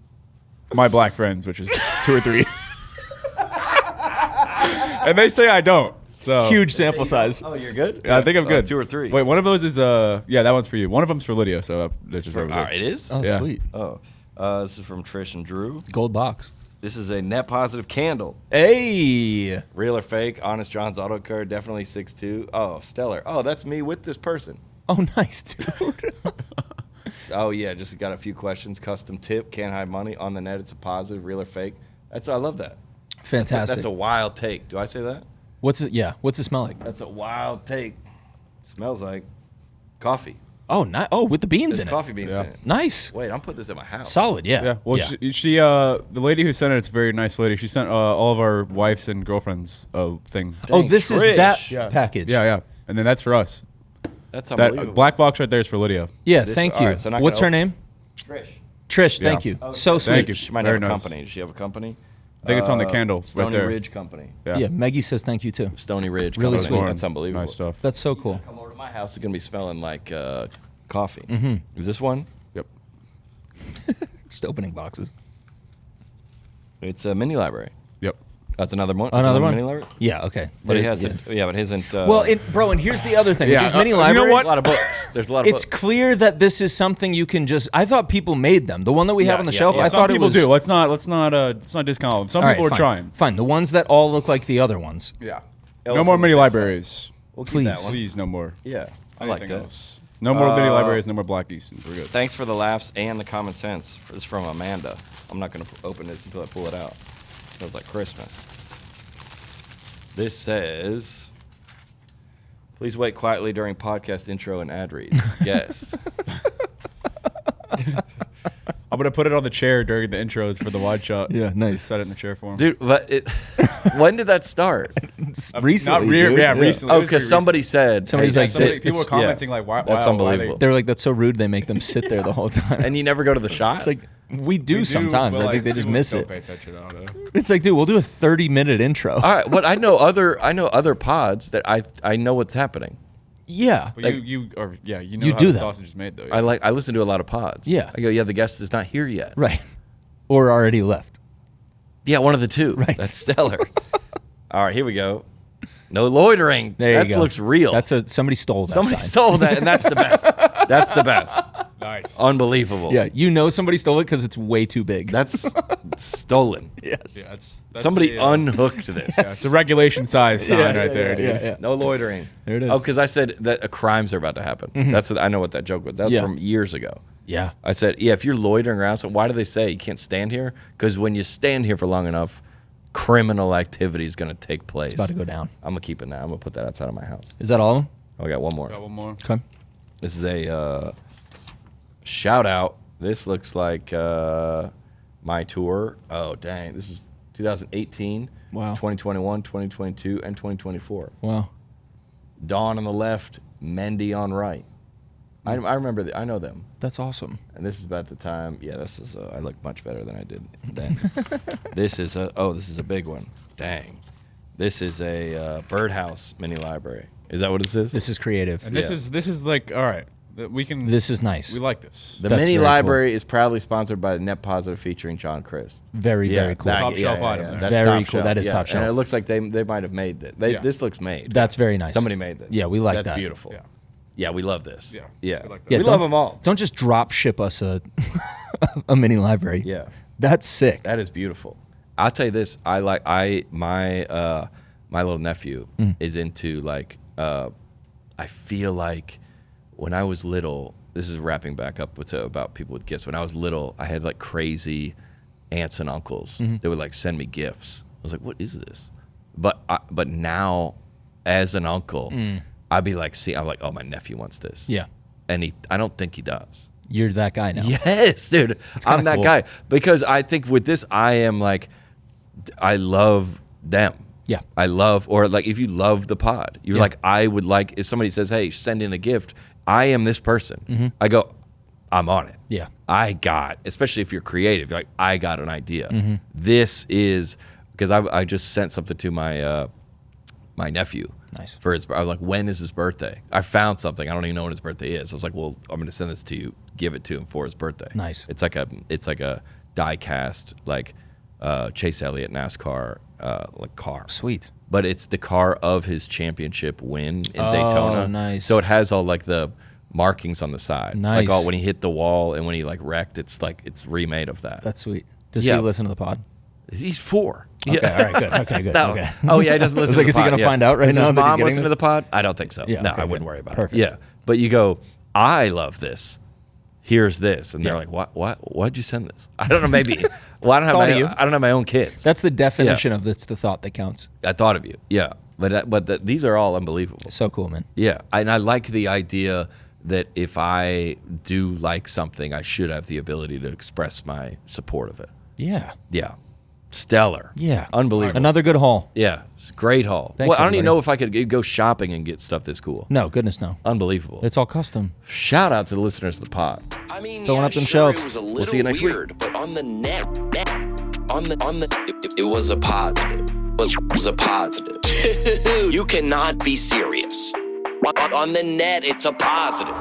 my black friends, which is 2 or 3, and they say I don't. So Huge sample size. Oh, you're good? I think I'm good. 2 or 3. Wait, one of those is yeah, that one's for you. One of them's for Lydia. So that's just over there. It is? Oh, Yeah. sweet. Oh. This is from Trish and Drew. Gold box. This is a net positive candle. Hey. Real or fake? Honest John's Auto Care, definitely 6'2". Oh, stellar. Oh, that's me with this person. Oh, nice, dude. Oh, yeah, just got a few questions. Custom tip, can't hide money. On the net, it's a positive. Real or fake? I love that. Fantastic. That's a wild take. Do I say that? What's it? Yeah. What's it smell like? That's a wild take. Smells like coffee. Oh, Oh, with the beans There's in coffee beans Yeah. in it. it. Nice. Wait, I'm putting this in my house. Solid. Yeah. Yeah. Well, she the lady who sent it, it's a very nice lady. She sent all of our wives and girlfriends a thing. Oh, Dang, this is Trish. that Yeah. package. Yeah. And then that's for us. That's That unbelievable. black box right there is for Lydia. Yeah. This- Thank all you. right, so not What's gonna her name? Trish. Trish. Yeah. Thank you. Okay. So sweet. Thank you. She might Very have a nice. company. Does she have a company? I think it's on the candle Stony right there. Ridge Company. Yeah. Maggie says thank you too. Stony Ridge Really Company. sweet. That's unbelievable. Nice stuff. That's so cool. Come over to my house. It's going to be smelling like coffee. Mm-hmm. Is this one? Yep. Just opening boxes. It's a mini library. Yep. That's another one. Another one? Mini library. Yeah. Okay. But it hasn't. Yeah, but it isn't. Well, bro, and here's the other thing. Yeah, With these mini you know libraries, what? a lot of books. There's a lot of it's books. clear that this is something you can just. I thought people made them. The one that we have on the shelf, yeah. I Some thought it people was. do. Let's not discount them. Some All right, people are fine. trying. Fine. The ones that all look like the other ones. Yeah. Elephant No more mini Six, libraries. We'll keep Please. that one. Please, no more. Yeah, I like Anything that. else. No more mini libraries. No more Black Eastons. We're good. Thanks for the laughs and the common sense. This is from Amanda. I'm not going to open this until I pull it out. Smells like Christmas. This says, please wait quietly during podcast intro and ad reads. Yes. I'm gonna put it on the chair during the intros for the wide shot. Yeah, nice. Just set it in the chair for him. Dude, but when did that start? Recently, Not dude. yeah, recently. Oh, It was because pretty somebody said. Somebody's hey, like, sit- people were it's- commenting yeah. like, why? That's why unbelievable. They're like, that's so rude. They make them sit there the whole time. And you never go to the shot? It's like we do sometimes. but, I think they just people miss don't it. Pay attention, I don't know. It's like, dude, we'll do a 30-minute intro. All right, but I know other pods that I know what's happening. Yeah. But Like- you know You how do the that. sausage is made though. I listen to a lot of pods. Yeah. I go, yeah, the guest is not here yet. Right. Or already left. Yeah, one of the two. Right. That's stellar. All right, here we go. No loitering. There you that go. looks real. Somebody stole that Somebody sign. stole that, and that's the best. That's the best. Nice. Unbelievable. Yeah, you know somebody stole it because it's way too big. That's stolen. yes. Yeah, that's Somebody the, unhooked this. yeah, it's a regulation size sign right there, dude. Yeah. No loitering. There it is. Oh, because I said that crimes are about to happen. That's what I know what that joke was. That's Yeah. from years ago. Yeah. I said, yeah, if you're loitering around, so why do they say you can't stand here? Because when you stand here for long enough, criminal activity is going to take place. It's about to go down. I'm going to keep it now. I'm going to put that outside of my house. Is that all of them? Oh, I got one more. Got one more. Okay. This is a shout out. This looks like my tour. Oh, dang. This is 2018, Wow. 2021, 2022, and 2024. Wow. Dawn on the left, Mendy on right. I remember, I know them. That's awesome. And this is about the time. Yeah, this is. I look much better than I did then. This is a big one. Dang. This is a birdhouse mini library. Is that what this is? This is creative. And this is like, all right, we can. This is nice. We like this. The That's mini very library is proudly sponsored by Net Positive featuring John Crist. Very, very cool. that- Top shelf item there. That's Very top cool. shelf. That is Yeah, top shelf. And it looks like they might have made it. Yeah. This looks made. That's very nice. Somebody made this. Yeah, we like That's that. beautiful. Yeah. Yeah, we love this. Yeah, Yeah. we like that. Yeah, we don't- love them all. Don't just drop ship us a a mini library. Yeah. That's sick. That is beautiful. I'll tell you this. My little nephew is into like I feel like when I was little, this is wrapping back up with about people with gifts. When I was little, I had like crazy aunts and uncles that would like send me gifts. I was like, what is this? But now as an uncle, I'd be like, I'm like, oh, my nephew wants this. Yeah. And I don't think he does. You're that guy now. Yes, dude. I'm that cool. guy. Because I think with this, I am like, I love them. Yeah. I love, or like if you love the pod, you're Yeah. like, I would like, if somebody says, hey, send in a gift, I am this person. I go, I'm on it. Yeah. Especially if you're creative, you're like, I got an idea. This is, because I just sent something to my my nephew. Nice. For his, I was like, when is his birthday? I found something. I don't even know when his birthday is. I was like, well, I'm going to send this to you. Give it to him for his birthday. Nice. It's like a die cast like Chase Elliott NASCAR like car. Sweet. But it's the car of his championship win in Daytona. Nice. So it has all like the markings on the side. Nice. Like all when he hit the wall and when he like wrecked, it's like it's remade of that. That's sweet. Does Yeah. he listen to the pod? He's 4. Okay. All right. Good. Okay. Good. No. Okay. Oh yeah, he doesn't listen. I was like, to the is he pod. gonna Yeah. find out right Does now his that he's mom getting listen to this? the pod? I don't think so. Yeah, No, okay, I wouldn't good. worry about Perfect. it. Yeah, but you go, I love this. Here's this, and they're Yeah. like, what? Why'd you send this? I don't know. Maybe. Well, I don't Thought of you. have I don't have my own kids. That's the definition of it's the thought that counts. I thought of you. Yeah, but these are all unbelievable. So cool, man. Yeah, and I like the idea that if I do like something, I should have the ability to express my support of it. Yeah. Yeah, stellar. Yeah. Unbelievable. Another good haul. Yeah, it's a great haul. Thanks, Well, I don't even everybody. know if I could go shopping and get stuff this cool. No, goodness no. Unbelievable. It's all custom. Shout out to the listeners of the pod. I mean, Filling yeah, up them sure, shelves. It was a little We'll see you next week. weird, but on the net, it was a positive. But it was a positive. You cannot be serious. On the net, it's a positive.